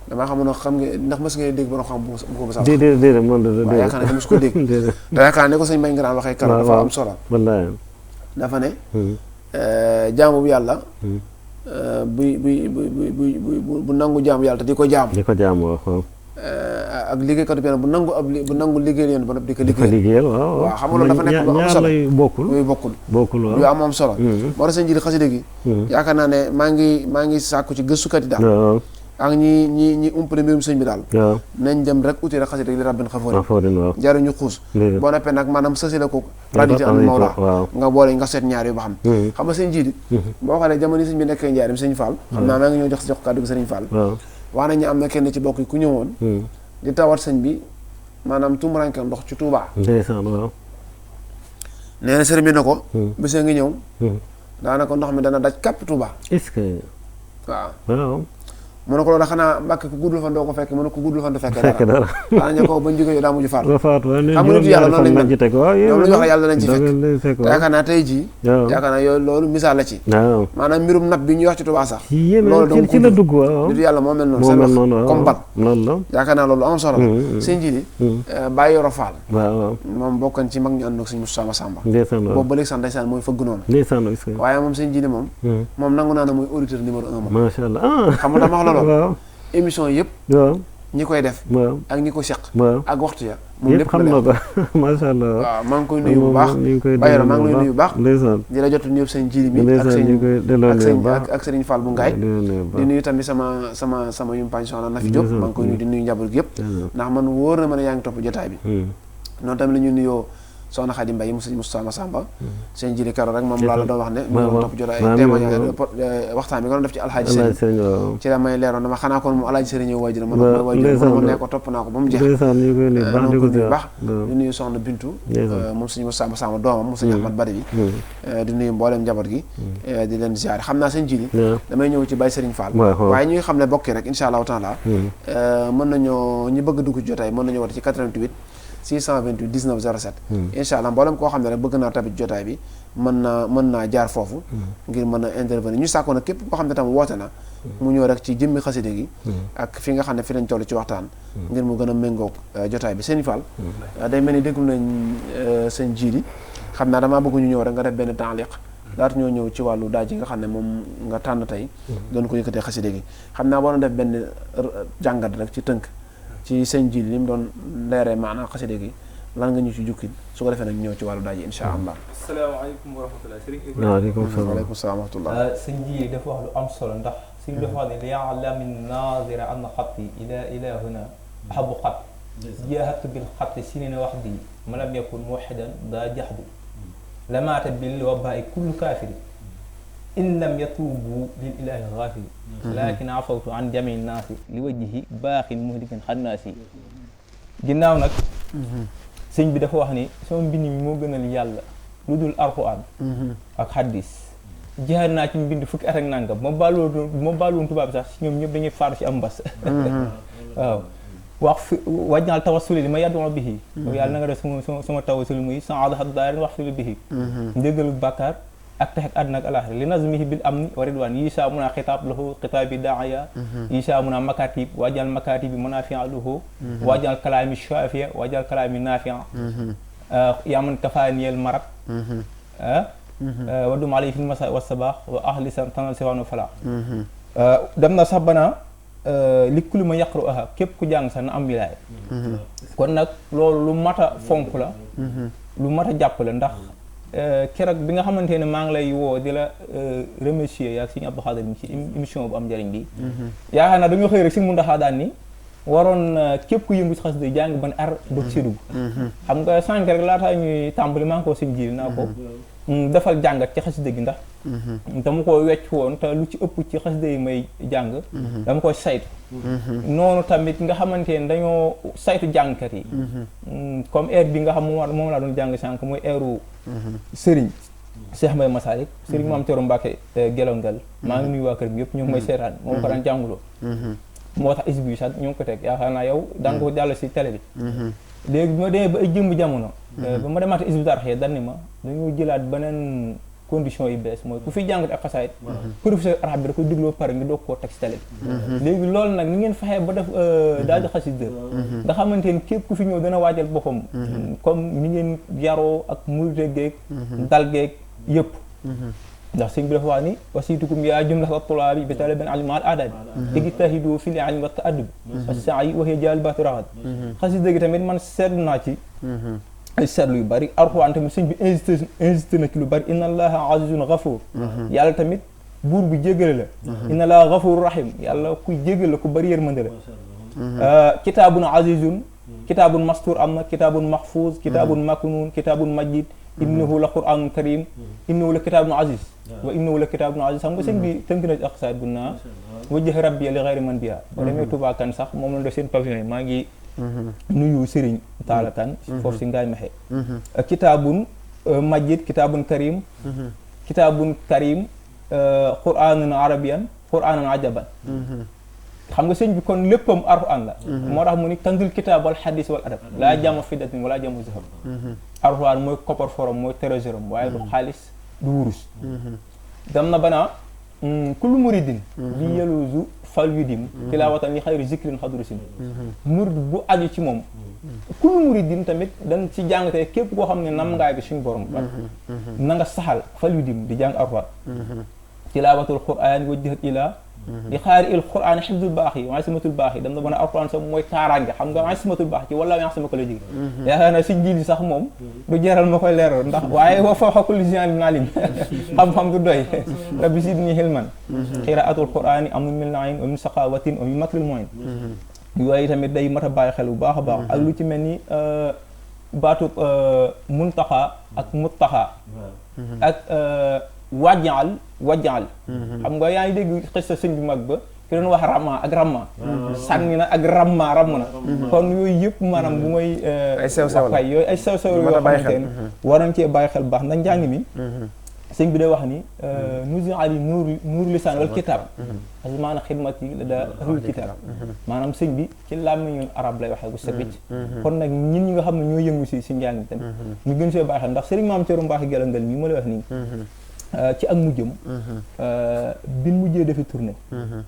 damaa xamoon xam nga ndax mës ngeen dégg borom xam bu ko mës a wax déedéet man de yaakaar naa mës ko dégg te yaakaar ne ko sëñ Mbay Ngiraan waxee kar dafa am solo wallaay dafa ne jaamu bu yàlla bu nangu jaamu yàlla te di ko jaamu waaw ak liggéeykatu benn bu nangu liggéeyal yéen ba noppi di ko liggéeyal waaw xam nga loolu dafa nekk lu am solo lay bokkul yu am solo moo tax sëñ ji xasida gi yaakaar naa ne maa ngi sàkku ci gëstukat yi daal ak ñi umpale mbirum sëñ bi daal nañ dem rek uti rek xasida gi li rabbin xafoorin jaruñu xuus boo noppee nag maanaam sësi la ko radité an mawla nga boole nga seet ñaar yu ba xam nga sëñ ji boo xoolee jamono sëñ bi nekkee njaarim sëñ Fall xam naa maa ngi ñëw jox kàddu gi sëriñ Fall wax nañu am na kenn ci bokk yi ku ñëwoon di tawat sëñ bi maanaam tumuranke ndox ci Touba nee na sëriñ bi na ko bisa ngi ñëw daanaka ndox mi dana daj kàpp Touba est-ce que waaw mu ne ko loolu xanaa Mbàkke ku guddul fan doo ko fekke mu ne ko guddul fan du fekke dara daanañu ko bañ jógee daa mujj faatu xam nga nitu yàlla noonu lañ mel ñoom lu ñu wax yàlla lañ ci fekk yaakaar naa tey jii yaakaar naa yooyu loolu misaal la ci maanaam mbirum nab bi ñuy wax ci Tuubaa sax loolu donc ci la dugg nitu yàlla moo mel noonu seen wax comme ban yaakaar naa loolu am solo sëñ ji Baye Yoro Fall moom bokkan ci mag ñu ànd ak sëñ Moussa Massamba boobu ba léegi sax ndeysaan mooy fëgg noonu waaye moom sëñ ji moom nangu naa ne mooy auditeur numéro 1 ma macha Allah xam nga dama wax waaw émission yëpp ñi koy def ak ñi ko seq ak waxtu ya moom lépp xam na ko macha Allah waaw maa ngi koy nuyu bu baax Bayero maa ngi lay nuyu bu baax di la jot nuyu sëñ Jili mi ak sëriñ Fall bu Ngaay di nuyu tamit sama yumpaañ soxna Nafi Diop maa ngi koy nuyu di nuyu njaboot gi yëpp ndax man wóor na ma ne yaa ngi topp jotaay bi noonu tamit la ñu nuyoo soxna Xadi Mbay mu sëñ Moussa Massamba sëñ Jili Karo rek moom laa la doon wax ne mu topp jot ay témoignage waxtaan bi nga doon def ci alxaaji sëriñ ci la may leeroon dama xanaa kon moom alxaaji sëriñ ñëw waajur man waajur mu ne ko topp naa ko ba mu jeex nuyu baax di nuyu soxna Bintu moom sëñ Moussa Massamba doomam mu sëñ Ahmad Bari bi di nuyu mbooleem njaboot gi di leen ziare xam naa sëñ Jili damay ñëw ci Baye Sëriñ Fall waaye ñu ngi xam ne bokki rek insha allahu taala mën nañoo ñu bëgg dugg jotaay mën nañu war ci 88 628 19 07 incha allah mboolem koo xam ne rek bëgg naa tamit jotaay bi mën naa jaar foofu ngir mën a intervenir ñu sàkkoon nag képp koo xam ne tam woote na mu ñëw rek ci jëmmi xaside gi ak fi nga xam ne fi lañ toll ci waxtaan ngir mu gën a méngoog jotaay bi sëñ Fall day mel ni déglu nañ sëñ Jili xam naa damaa bëgg ñu ñëw rek nga def benn taaliq laata ñoo ñëw ci wàllu daaj yi nga xam ne moom nga tànn tey doon ko yëkkatee xaside gi xam naa boo doon def benn jàngat rek ci tënk ci sëñ Jili li mu doon leeree maanaam xaside gi lan nga ñu ci jukki su ko defee nag ñëw ci wàllu daaj yi insha allah. asalaamaaleykum wa rahmatulah sëriñ Ibrahima. waaleykum salaam wa rahmatulah. sëñ Jili dafa wax lu am solo ndax sëñ dafa wax ne li ya'lami naazira anna xatti ila huna ahabu xat jaahatu bil xatti sinina waxdi ma lam yakun muwaxidan daa jaxdu lamaata bil wabaa'i kullu kaafiri in lam yatuubu lil ilaahi gaafiri laakin afawtu an jamii naasi li wajhihi baaxin muhlikin xannaasi ginnaaw nag sëñ bi dafa wax ni sama mbind mi moo gënal yàlla lu dul alxuraan ak xaddis jaar naa ci mbind fukki at ak nangam ma bàlloon tubaab sax si ñoom ñëpp dañuy faatu ci am mbas waaw wax fi wajnaal tawassuli li ma yàdduma bihi yàlla na nga def sama tawassul muy saadahat daarin wax suli bihi njëgalu bàkkaar ak tax ak àdduna ak alaaxira li nazmihi bil amni wa ridwaan yi saa mun a xitaab lahu xitaabi daaya yi saa mun a makatib waajal makatibi manafia lahu waajal kalaami shafia waajal kalaami nafia yaman kafaaniyel marat waddum alay fi masa wa sabaax wa ahlisan tanal siwaanu falaax dem na sax bana li kulli ma yaqru aha képp ku jàng sax na am wilaay kon nag loolu lu mat a fonk la lu mat a jàpp la ndax keroog bi nga xamante ne maa ngi lay woo di la remercier yaa Sëñ Abdou Khadre ci émission bu am njëriñ bi yaakaar naa dañoo xëy rek si mun ndaxaa daan ni waroon képp ku yëngu ci xasida jàng ban ar dog si dugg xam nga sànq rek laataa ñuy tàmbali maa ngi koo sëñ Jili naa ko defal jàngat ci xasida gi ndax dama ko wecc woon te lu ci ëpp ci xasida yi may jàng dama koy saytu noonu tamit nga xamante ne dañoo saytu jàngkat yi comme air bi nga xam moom laa doon jàng sànq mooy airu Sëriñ Cheikh Mbaye Masalik Sëriñ Maam Teero Mbàkke Gelongal maa ngi nuyu waa kër gi yëpp ñoo ngi may seetaan moom ko daan jànguloo moo tax isbu yi sax ñu ngi ko teg yaakaar naa yow daan ko jàll si télé bi léegi bi ma demee ba ay jëmb jamono ba ma demaate isbu tarxee dan ni ma dañoo jëlaat beneen condition yi bees mooy ku fi jàngat ak xasaayit professeur arabe bi da koy dégloo pare ngi doog koo teg si télé bi léegi loolu nag ni ngeen fexee ba def Daaju Xasida nga xamante ni képp ku fi ñëw dana waajal boppam comme ni ngeen yaroo ak murite geeg dal geeg yëpp ndax sëñ bi dafa wax ni wasitukum yaa jumlata tulaabi bi talabin ilmi al adabi ijtahidu fil ilmi wa ta'addubi as-sa'i wa hiya jalbatu raghad xasida gi tamit man seetlu naa ci ay seetlu yu bari Alxuraan tamit sëñ bi insisté na ci lu bari inna allaha azizun ghafuur yàlla tamit buur bi jéggale la inna allaha ghafuur rahim yàlla kuy jéggale la ku bari yërmande la kitaabun azizun kitaabun mastuur am na kitaabun mahfuuz kitaabun maknuun kitaabun majid innahu la qur'aanun karim innahu la kitaabun aziz wa innahu la kitaabun aziz xam nga sëñ bi tënk na ci aqsaad bu naa wajjaha rabbi li ghayri man biha boo demee Touba Kane sax moom lañ def seen pavillon yi maa ngi nuyu Serigne Talla Kane foofu si ngaay mexe kitaabun majid kitaabun karim qur'aanun arabiyan qur'aanan ajaban xam nga sëñ bi kon léppam Alxuraan la moo tax mu ni kanzul kitaab wal xadis wal adab laa jama fiddatin wala jama zahab Alxuraan mooy koppar forom mooy trésor waaye du xaalis du wurus dem na banaa kullu muridin bi yeluzu fal yudim tilaawatan li xayri zikrin xadrusin murid bu aju ci moom kullu muridin tamit dañ ci jàngatee képp koo xam ne nam ngaay bi suñu borom ba na nga saxal fal yudim di jàng Alxuraan tilaawatul qur'aan wajjahat ilaa di xaari il qur'aan xifdul baax yi asimatul baax yi dam na mën a Alxuraan sax mooy kaaraange xam nga asimatul baax ci wala asima ko la jóge yaakaar naa si jiili sax moom du jaral ma koy leeral ndax waaye wa fawqa kulli zi ilmin alim xam-xam du doy rabbi zidni ilman qiraatul qur'aan am min naim wa min saqawatin wa min makril mu'in yooyu tamit day mat a bàyyi xel bu baax a baax ak lu ci mel ni baatu muntaxa ak muttaxa ak wajjaal xam nga yaa ngi dégg xis sa sëñ bi mag ba ki doon wax ramma ak ramma sànni na ak ramma ramm na kon yooyu yëpp maanaam bu mooy ay sew-sew la yooyu ay sew-sew yoo xamante ne war nañ cee bàyyi xel baax ndax njàng mi sëñ bi day wax ni nusi ali nuur lisaan wal kitaab asmaana xidmat yi la daa ahlul kitaab maanaam sëñ bi ci làmmiñu arab lay waxee bu set wicc kon nag ñin ñi nga xam ne ñoo yëngu si njàng mi tamit ñu gën see bàyyi xel ndax sëriñ Maam Cerno Mbaaxe Gelangal mii ma lay wax nii ci ak mujjëm bin mujjee defi tournée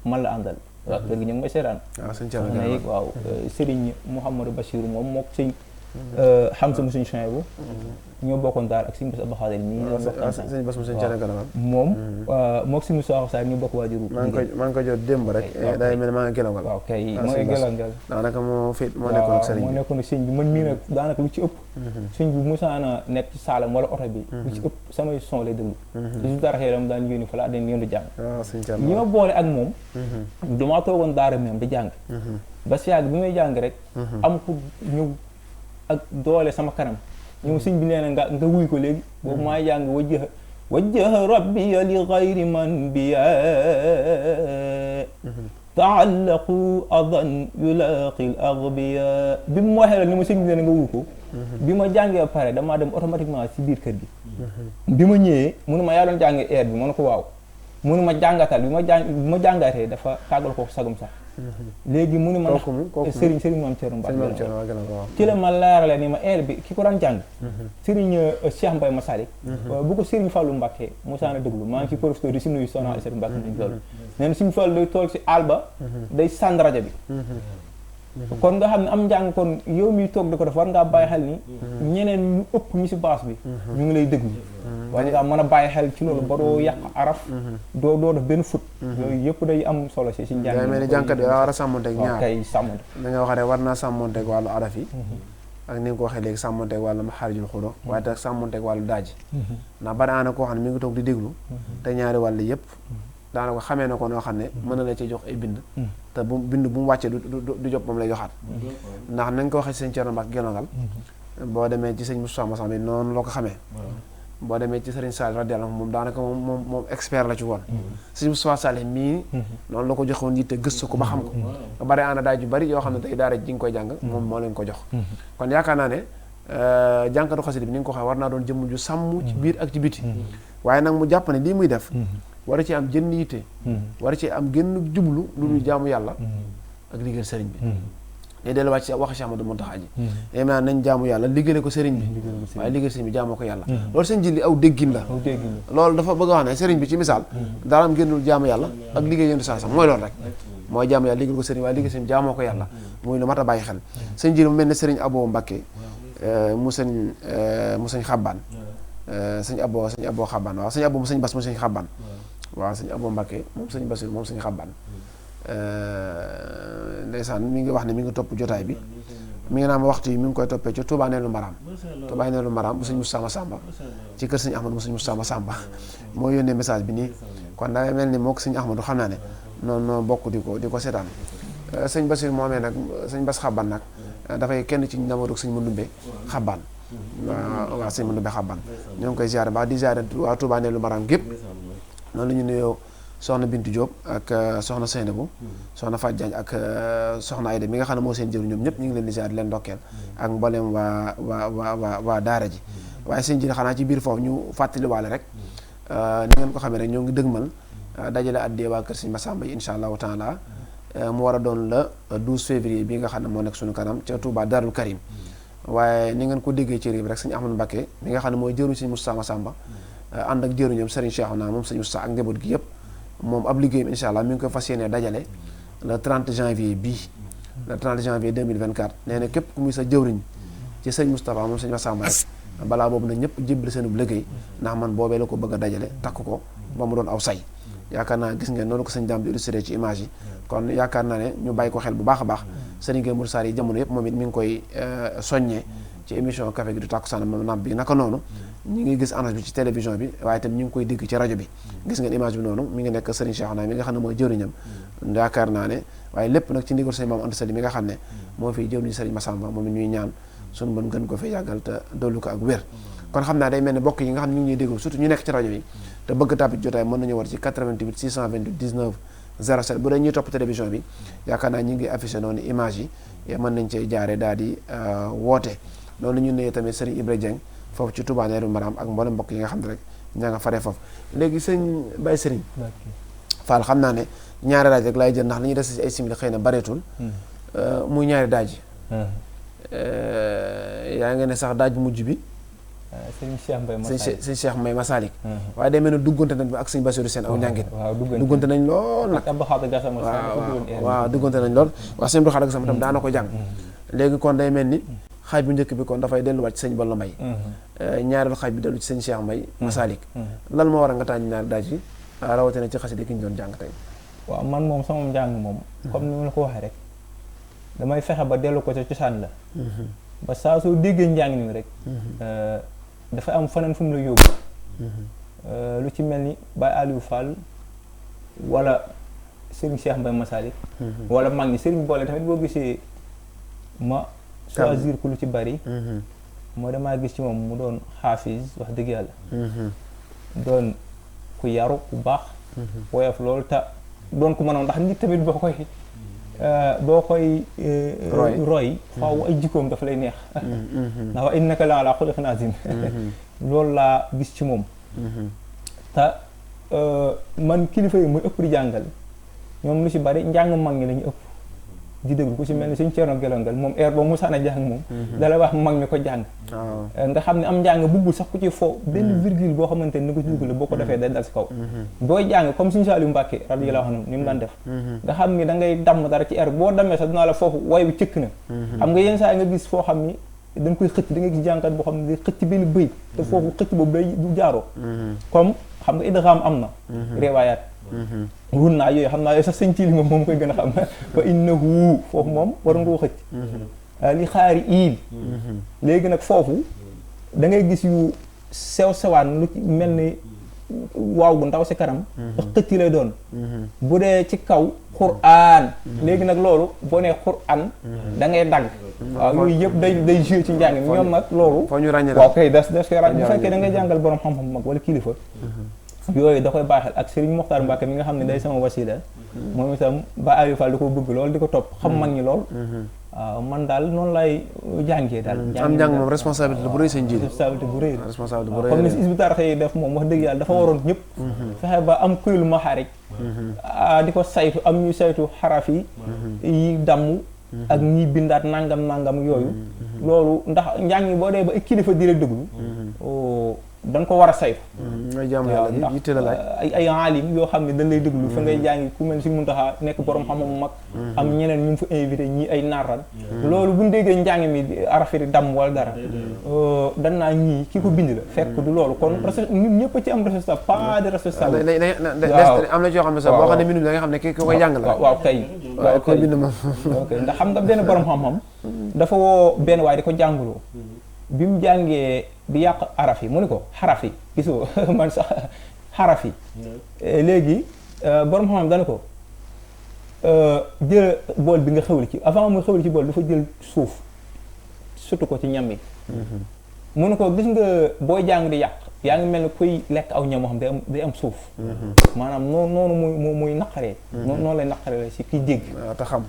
man la àndal waaw kër gi ñu ngi may seetaan waaw Serigne Mouhamadou Bachir moom mook sëñ xam sa mu suñu chien bu ñoo bokkoon daal ak sëñ Bass Abdou Khadir nii sëñ Bass mu sëñ Thiel Gana moom mook si Moussa Saar ñu bokk waajuru maa ngi ko jot démb rek day mel ne maa ngi Gelangal waaw kay mooy Gelangal daanaka moo nekkoon ak sëriñ moo nekkoon ak sëñ bi man mii nag daanaka lu ci ëpp sëñ bi musaana nekk ci saalam wala oto bi lu ci ëpp samay son lay déglu su dara xëy dam daan yónni fa laa dañ yéen di jàng ñi ma boole ak moom damaa toogoon daara même di jàng ba si yàgg bi may jàng rek am ku ñëw ak doole sama kanam ñëw sëñ bi nee na nga wuy ko léegi boobu maay jàng wajjaha rabbi li ghayri man biya taallaqu adan yulaqi al aghbiya bi mu waxee la ni ma sëñ bi nee na nga wuy ko bi ma jàngee ba pare damaa dem automatiquement si biir kër gi bi ma ñëwee mënu ma yaa doon jàngee air bi mënu ko waaw mënu ma jàngatal bi ma jàngatee dafa tàggal ko sagum sax léegi mu ne ma Serigne Maam Cerno Mbaaxe ci la ma leerale ni ma air bi ki ko daan jàng Serigne Cheikh Mbaye Masalik bu ko Serigne Fallou Mbacke Moussa déglu maa ngi ci professeur di si nuyu Soxna Aïssata Mbacke nañ loolu nee na Serigne Fallou day tool si alba day sànd rajo bi kon nga xam ne am njàng kon yow miy toog di ko def war ngaa bàyyi xel ni ñeneen ñu ëpp ñu si baas bi ñu ngi lay déglu war ngaa mën a bàyyi xel ci loolu ba doo yàq araf doo def benn fut yooyu yëpp day am solo si njàng day mel ni jànkat bi war a sàmmonteeg ñaar kay sàmmonte da nga wax ne war naa sàmmonteeg wàllu araf yi ak ni nga ko waxee léegi sàmmonteeg wàllu maxaarijul xuruuf waaye te sàmmonteeg wàllu daaji ndax bari na koo xam ne mi ngi toog di déglu te ñaari wàll yëpp daanaka xamee na ko noo xam ne mën na la ci jox ay bind te bu bind bu mu wàccee du jot moom lay joxaat ndax nañ ko waxee ci sëñ Cerno Mbacke Gelangal boo demee ci sëñ Moussa Massa bi noonu loo ko xamee boo demee ci sëriñ Sall radiyallahu anhu moom daanaka moom expert la ci woon sëñ Moussa Sall mii noonu la ko joxoon yitte gëstu ko ba xam ko ba bari ana daaj yu bari yoo xam ne tey daara ji nga koy jàng moom moo leen ko jox kon yaakaar naa ne jànkatu xasida bi ni nga ko waxee war naa doon jëmm ju sàmm ci biir ak ci biti waaye nag mu jàpp ne lii muy def war a ci am jënn yitte war a ci am génn jublu lu dul jaamu yàlla ak liggéeyal sëriñ bi day delluwaat ci wax Cheikh Ahmadou Mountakha ji yém naa nañ jaamu yàlla liggéeyal ko sëriñ bi waaye liggéeyal sëriñ bi jaamoo ko yàlla loolu sëñ ji li aw déggin la loolu dafa bëgg a wax ne sëriñ bi ci misaal dara am génnul jaamu yàlla ak liggéey yéndu saa sax mooy loolu rek mooy jaamu yàlla liggéeyal ko sëriñ waaye liggéeyal sëriñ bi jaamoo ko yàlla muy lu mat a bàyyi xel sëñ ji mu mel ne sëriñ Abo Mbacké mu sëñ Xabbaan sëñ Abo Xabbaan waaw sëñ Abo mu sëñ Bas mu sëñ Xabbaan waaw sëñ Abo Mbacké moom sëñ Basiru moom sëñ Xabbaan ndeysaan mi ngi wax ne mi ngi topp jotaay bi mi ngi naan waxtu yi mi ngi koy toppee ci Touba Neelu Maram bu sëñ Moussa Massamba ci kër sëñ Ahmadou mu sëñ Moussa Massamba moo yónnee message bi nii kon da mel ni moo ko sëñ Ahmadou xam naa ne noonu bokk di ko seetaan sëñ Basiru moomee nag sëñ Bas Xabbaan nag dafay kenn ci njabootug sëñ Mandumbe Xabbaan waaw sëñ Mandumbe Xabbaan ñoo ngi koy ziare baax di ziare waa Touba Neelu Maram gépp noonu la ñu nuyoo soxna Bintu Diop ak soxna Seynabou soxna Fatou Diagne ak soxna Aïda mi nga xam ne moo seen jëru ñoom ñëpp ñu ngi leen di ziar di leen ndokkeel ak mboolem waa daara ji waaye seen jëri xanaa ci biir foofu ñu fàttaliwaale rek ni ngeen ko xamee rek ñoo ngi dëgmal dajale addee waa kër Sëñ Massamba yi insha allahu taala mu war a doon la 12 février bi nga xam ne moo nekk suñu kanam ca Touba Darul Karim waaye ni ngeen ko déggee ci réew rek sëñ Ahmadou Mbacké mi nga xam ne mooy jëruñ Sëñ Moussa Massamba ànd ak jëruñam Serigne Cheikhouna moom Sëñ Moussa ak njaboot gi yëpp moom ab liggéeyam incha allah mi ngi koy fas yéene dajale le 30 janvier bii le 30 janvier 2024 nee na képp ku muy sa jëwriñ ci sëñ Moustapha moom sëñ Massamba rek balaa boobu na ñëpp jébbali seenub liggéey ndax man boobee la ko bëgg a dajale takk ko ba mu doon aw say yaakaar naa gis ngeen noonu ko sëñ daam di illustré ci image yi kon yaakaar naa ne ñu bàyyi ko xel bu baax a baax sëriñ Gueye Mour Sarr yi jamono yëpp moom it mi ngi koy soññee ci émission café gi du tàkkusaan moom naam bi naka noonu ñu ngi gis annonce bi ci télévision bi waaye tamit ñu ngi koy dégg ci rajo bi gis ngeen image bi noonu mi ngi nekk Serigne Cheikhouna mi nga xam ne mooy jëriñam yaakaar naa ne waaye lépp nag ci ndigal sëñ Maam Anta Sali mi nga xam ne moo fiy jëriñu Serigne Massamba moom ñuy ñaan suñu mën gën ko fi yàggal te dollu ko ak wér kon xam naa day mel ne bokk yi nga xam ne ñu ngi ñuy déglu surtout ñu nekk ci rajo bi te bëgg tàppit jotaay mën nañu war ci 88 628 19 07 bu dee ñuy topp télévision bi yaakaar naa ñu ngi affiché noonu image yi mën nañ cee jaare daal di woote loolu ñu nuyee tamit Serigne Ibra Dieng foofu ci Touba Neelu Maram ak mboolem mbokk yi nga xam ne rek ñaa nga faree foofu léegi sëñ Baye Serigne Fall xam naa ne ñaari daaj rek laay jël ndax li ñuy des ci ay simili xëy na bareetul muy ñaari daaj yaa ngi ne sax daaj mujj bi sëñ Cheikh Mbaye Masalik sëñ Cheikh Mbaye Masalik waaye day mel ne duggante nañ bi ak sëñ Bassirou Sène aw njàngin duggante nañ lool nag waaw duggante nañ lool waaw sëñ Abdou Khadre Gassama tam daana ko jàng léegi kon day mel ni xaaj bu njëkk bi kon dafay delluwaat ci sëñ Balla Mbaye ñaareelu xaaj bi dellu ci sëñ Cheikh Mbaye Masalik lan moo war a nga tànn ñaari daaj yi rawatina ci xasida ki ñu doon jàng tey waaw man moom sama njàng moom comme ni ma la ko waxee rek damay fexe ba dellu ko ca cosaan la ba saa soo déggee njàng mi rek dafa am faneen fu mu la yóbbu lu ci mel ni Baye Aliou Fall wala Serigne Cheikh Mbaye Masalik wala mag ñi Serigne boole tamit boo gisee ma choisir ku lu ci bari moo damaa gis ci moom mu doon xaafis wax dëgg yàlla doon ku yaru ku baax woyof loolu te doon ku mënoon ndax nit tamit boo koy roy faaw ay jikkoom dafa lay neex ndax wa innaka la ala xuluqin azim loolu laa gis ci moom te man kilifa yi muy ëpp di jàngal ñoom lu ci bari njàng mag ñi la ñu ëpp di déglu ku ci mel ni suñ Ceerno Gelongal moom heure ba Moussa na jàng moom dala wax mag mi ko jàng nga xam ne am njàng buggul sax ku ci fo benn virgule boo xamante ni ko ci dugg la boo ko defee day dal si kaw booy jàng comme suñu Saliou Mbacké radiyallahu anhu ni mu daan def nga xam ni da ngay damm dara ci heure boo dammee sax dinaa la foofu way bi cëkk na xam nga yenn saa nga gis foo xam ni dañ koy xëcc da nga gis jànkat boo xam ne day xëcc benn bëy te foofu xëcc boobu day du jaaroo comme xam nga idgham am na riwaayaat wun naa yooyu xam naa yooyu sax sëñ ci li moom koy gën a xam fa innahu foofu moom war nga ko xëcc li xaari iil léegi nag foofu da ngay gis yu sew sewaan lu ci mel ni waaw gu ndaw si kanam xëcc lay doon bu dee ci kaw Qur'an léegi nag loolu boo nee Qur'an da ngay dagg waaw yooyu yëpp day joué ci njàng mi ñoom nag loolu waaw kay des koy ràññ bu fekkee da ngay jàngal borom xam-xam mag wala kilifa yooyu da koy baaxel ak Serigne Mokhtar Mbacké mi nga xam ne day sama wasila moom itam ba Aliou Fall di ko bëgg lool di ko topp xam mag ñi lool waaw man daal noonu lay jàngee daal. am njàng moom responsabilité bu rëy sëñ ji. responsabilité bu rëy la. responsabilité bu rëy comme ni si Hizbut Tarqiyyah def moom wax dëgg yàlla dafa waroon ñëpp. fexe ba am kuyul maxaarij. di ko saytu am ñuy saytu xaraf yi damm. ak ñiy bindaat nangam yooyu. loolu ndax njàng boo dee ba ay kilifa di la déglu. dañ ko war a saytu. ay jaamu yàlla yitte la laaj ay aalim yoo xam ne dañ lay déglu fa ngay jàngi ku mel si Muntaxa nekk borom xam-xam mag. am ñeneen ñu fa invité ñii ay narran loolu bu ñu déggee njàng mi arafiri damm wala dara. dan naa ñii ki ko bind la fekk du loolu kon ñun ñëpp ci am responsable pas de responsable. am na ci yoo xam ne sax boo xam ne mbindum da nga xam ne ki koy jàng la. waaw kay waaw koy bind moom. ok ndax xam nga benn borom xam-xam. dafa woo benn waay di ko jàngaloo. bi mu jàngee di yàq araf yi mu ni ko xaraf yi gisoo man sax xaraf yi léegi borom xam-xam dana ko jël bool bi nga xewli ci avant muy xewli ci bool dafa jël suuf surtout ko ci ñam yi mu ne ko gis nga booy jàng di yàq yaa ngi mel ni kuy lekk aw ñam moo xam day am suuf maanaam noonu muy naqaree noonu lay naqaree si kiy dégg waaw te xam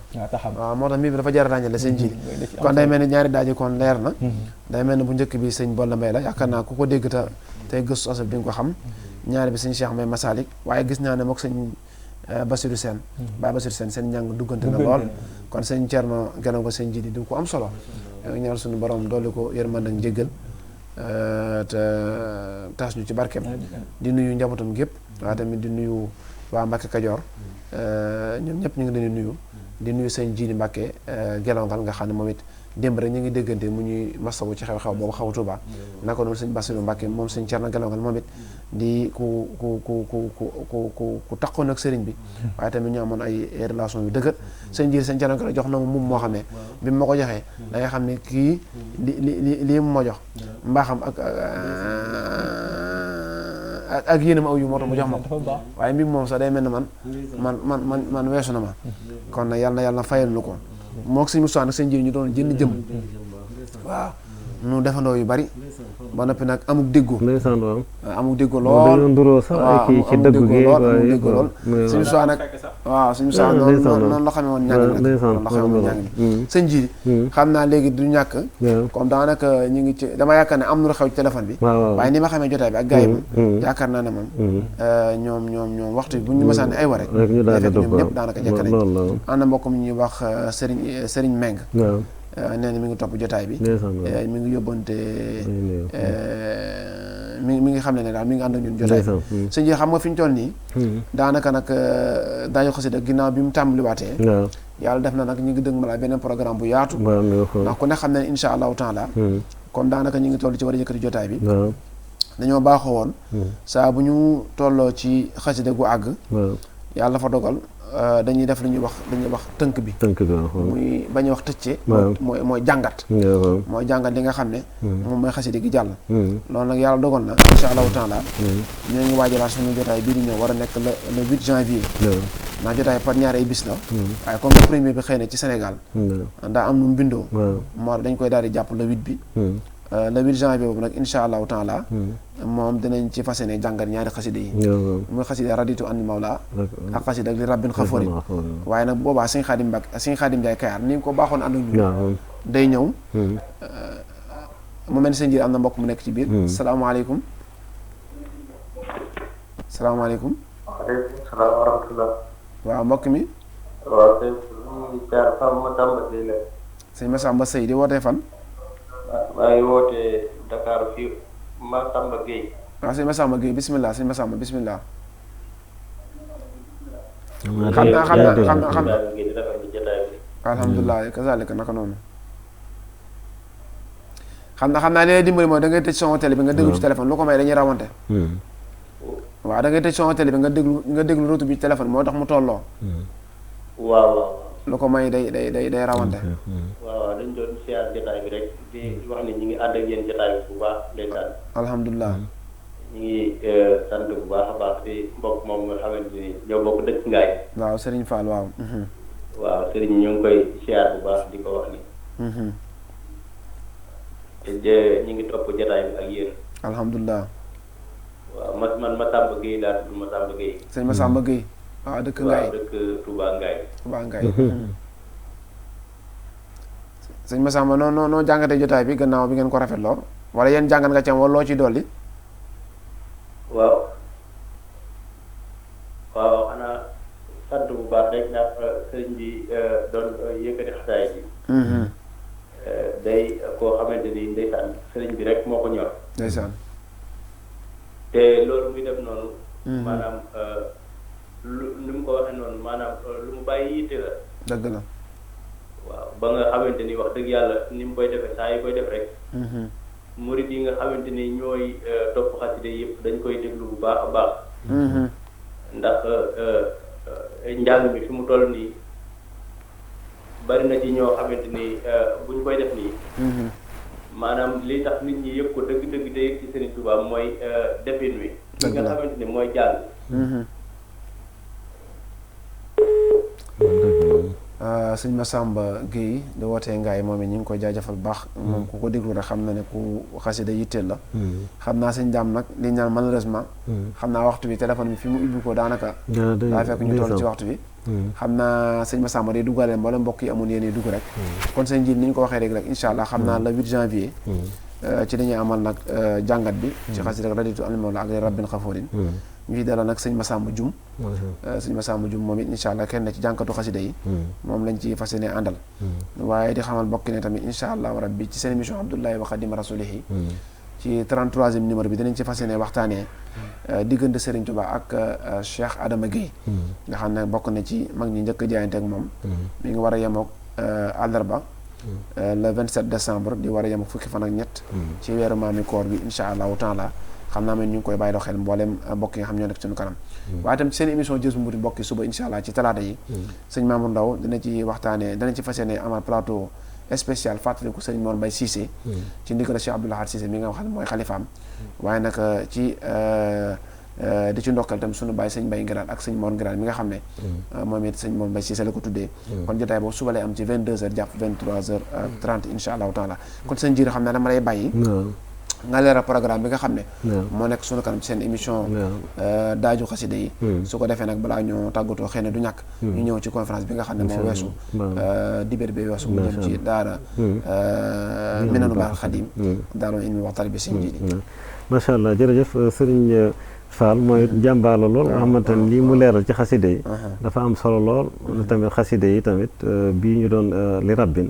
waaw moo tax mbir bi dafa jar a ràññale sëñ ji kon day mel ni ñaari daaji kon leer na day mel ni bu njëkk bi sëñ Bolla Mbaye la yaakaar naa ku ko dégg tey gëstu asab di nga ko xam ñaari bi sëñ Cheikh Mbaye Masalik waaye gis naa ne mook sëñ Bassirou Sène Baye Bassirou Sène seen njàng duggante na lool kon sëñ Thierno gannaaw ko sëñ ji di ko am solo ñaan suñu borom doole ko yërmande ak njëggal te taas ñu ci barkeem di nuyu njabootam gépp waaye tamit di nuyu waa Mbacke Kajoor ñoom ñëpp ñu ngi leen di nuyu sëñ Jiili Mbacke gelongal nga xam ne moom it démb rek ñu ngi déggante mu ñuy masawu ci xew-xew boobu xaw Tuuba naka noonu sëñ Bassirou Mbacke moom sëñ Thierno gelongal moom it di ku taqoon ak sëriñ bi waaye tamit ñu amoon ay relation yu dëgër sëñ Jiili sëñ Thierno gelongal jox na ma mbubb moo xam ne bi mu ma ko joxee da nga xam ne kii lii mu ma jox mbaaxam ak yéenam aw yu moo tax mu jox ma ko waaye mbir moom sax day mel ne man weesu na ma kon nag yàlla na fayal nu ko moo ko sëñ Moussa nag sëñ Jiili ñu doon jënd jëm waaw nu defandoo yu bari ba noppi nag amuk déggoo amuk déggoo lool nduroo sax ay kii ci dëgg gi amuk déggoo lool suñu Moussa nag waaw suñu Moussa noonu la xamee woon ñàng nag noonu la xamee woon ñàng bi sëñ Jiili xam naa léegi du ñàkk comme daanaka ñu ngi ci dama yaakaar ne am na lu xew ci téléphone bi waaye ni ma xamee jotaay bi ak gars yi moom yaakaar naa ne moom ñoom waxtu bi bu ñu mësaan ay war rek fekk ñoom ñëpp daanaka jekk nañ ànd na mbokk mi ñuy wax Serigne Meng nee na mi ngi topp jotaay bi mi ngi yóbbante mi ngi xam ne daal mi ngi ànd ak ñun jotaay bi sëñ ji xam nga fi ñu toll nii daanaka nag daañu xasida ginnaaw bi mu tàmbaliwaatee yàlla def na nag ñu ngi dëgg malaa beneen programme bu yaatu ndax ku ne xam ne insha allahu taala kon daanaka ñu ngi toll ci war a yëkkati jotaay bi dañoo baaxoo woon saa bu ñu tolloo ci xasida gu àgg yàlla dafa dogal dañuy def li ñuy wax tënk bi muy bañ a wax tëcce mooy jàngat mooy jàngat li nga xam ne moom mooy xasida gi jàll loolu nag yàlla dogal na insha allahu taala ñoo ngi waajalaat suñu jotaay bii di ñëw war a nekk le 8 janvier ndax jotaay par ñaari ay bis la waaye comme le premier bi xëy na ci Sénégal ndaa am nu mu bindoo moo dañ koy daal di jàpp le 8 bi le 8 janvier boobu nag insha allahu taala moom dinañ ci fas yéene jàngat ñaari xasida yi muy xasida raditu anil mawla ak xasida li rabbin xaforin waaye nag boobaa sëñ Xaadim Njaay Kayaar ni nga ko baaxoon ànd ak ñun day ñëw mu mel ni sëñ ji am na mbokk mu nekk ci biir salaamaaleykum salaamaaleykum waaleykum salaam wa rahmatulah waaw mbokk mi waaw sëñ Massamba Sey di wootee fan maa ngi wootee Dakar fii Massamba Gueye. waaw sëñ Massamba Gueye bisimilah sëñ Massamba bisimilah. xam naa alhamdulilah kazalika naka noonu. xam naa li lay dimbali mooy da ngay tëj son télé bi nga déglu ci téléphone lu ko may dañuy rawante. waaw da ngay tëj son télé bi nga déglu route bi ci téléphone moo tax mu tolloo. waaw. lu ko may day rawante. waaw dañ doon siyaar jotaay bi rek di wax ni ñu ngi ànd ak yéen jotaay bi bu baax ndeysaan. alhamdulilah. ñu ngi sant bu baax a baax di mbokk moom nga xamante ni ñoo bokk dëkk Ngaye. waaw Serigne Fall waaw. waaw Serigne ñu ngi koy siyaar bu baax di ko wax ni. te ñu ngi topp jotaay bi ak yéen. alhamdulilah. waaw man Massamba Gueye laa tudd Massamba Gueye. sëñ Massamba Gueye. waaw dëkk Ngaye waaw dëkk Touba Ngaye. Touba Ngaye. sëñ Massamba noo jàngatee jotaay bi gannaaw bi ngeen ko rafetloo wala yéen jàngat nga ci am wala loo ci dolli. waaw xanaa sant bu baax rek ndax sëriñ bi doon yëkkati xasaay bi. day koo xamante ni ndeysaan sëriñ bi rek moo ko ñor. ndeysaan. te loolu muy def noonu. maanaam lu mu ko waxee noonu maanaam lu mu bàyyi yitte la. dëgg la. waaw ba nga xamante ni wax dëgg yàlla ni mu koy defee saa yi koy def rek. murid yi nga xamante ni ñooy topp xasida yëpp dañ koy déglu bu baax a baax. ndax njàng mi fi mu toll nii bari na ci ñoo xamante ni buñ koy def nii. maanaam li tax nit ñi yëg ko dëgg-dëgg te yëg ci Serigne Touba mooy defin wi. li nga xamante ni mooy jàng. sëñ Massamba Guèye di wootee ngaay moom it ñu ngi koy jaajëfal bu baax. moom ku ko déglu rek xam na ne ku xasida yitteel la. xam naa sëñ Daam nag li ñu naan malheureusement. xam naa waxtu bi téléphone bi fi mu ubbi ko daanaka. daa fekk ñu toll ci waxtu bi. xam naa sëñ Massamba day duggaale mboolem mbokk yi amoon yéen dugg rek. kon sëñ ji ni ñu ko waxee rek incha allah xam naa le 8 janvier. ci dañuy amal nag jàngat bi. ci xasida raditu anil mawla ak rabbin xafoorin. ñu ci dalal nag sëñ Massamba Dioum. sëñ Massamba Dioum moom it incha allah kenn ci jànkatu xasida yi. moom lañ ci fas yéene àndal. waaye di xamal mbokk ne tamit incha allah rabbi ci seen émission Abdullahi wa Xadim Rasulihi. ci 33e numéro bi danañ ci fas yéene waxtaanee diggante Serigne Touba ak Cheikh Adama Guèye. nga xam ne bokk na ci mag ñi njëkk a jaayante ak moom. mi ngi war a yemoog àllarba. le 27 décembre di war a yemoog fukki fan ak ñett. ci weeru maami koor bi incha allahu taala. xam naa ñu ngi koy bàyyi xel mboolem mbokk yi nga xam ñoo nekk suñu kanam. waaye itam ci seen émission Jazboul Mouride mbokk yi suba incha allah ci talaata yi. sëñ Mamour Ndaw dana ci waxtaanee dana ci fas yéene amal plateau spécial fàttaliku sëñ Mor Mbaye Cissé. ci ndigal Cheikh Abdoul Ahad Cissé mi nga xam ne mooy xalifaam. waaye nag ci di ci ndokkal itam suñu bàyyi sëñ Mbaye Ngiraan ak sëñ Mor Ngiraan mi nga xam ne. moom it sëñ Mor Mbaye Cissé la ko tuddee. kon jotaay boobu suba lay am ci 22h jàpp 23h30 incha allahu taala kon sëñ Jiir xam ne dama lay bàyyi. nga leeral programme bi nga xam ne moo nekk sunu kanam ci seen émission daaju xasida yi su ko defee nag balaa ñoo tàggatoo xëy na du ñàkk ñu ñëw ci conférence bi nga xam ne moo weesu dibéer bi weesu mu jëm ci daara Minanu Baaxil Xadim daaloon ilmi waxtaan bi sëñ ji macha allah jërëjëf sëriñ Fall mooy jàmbaar la lool nga xamante ne lii mu leeral ci xasida yi dafa am solo lool tamit xasida yi tamit bii ñu doon li rabbin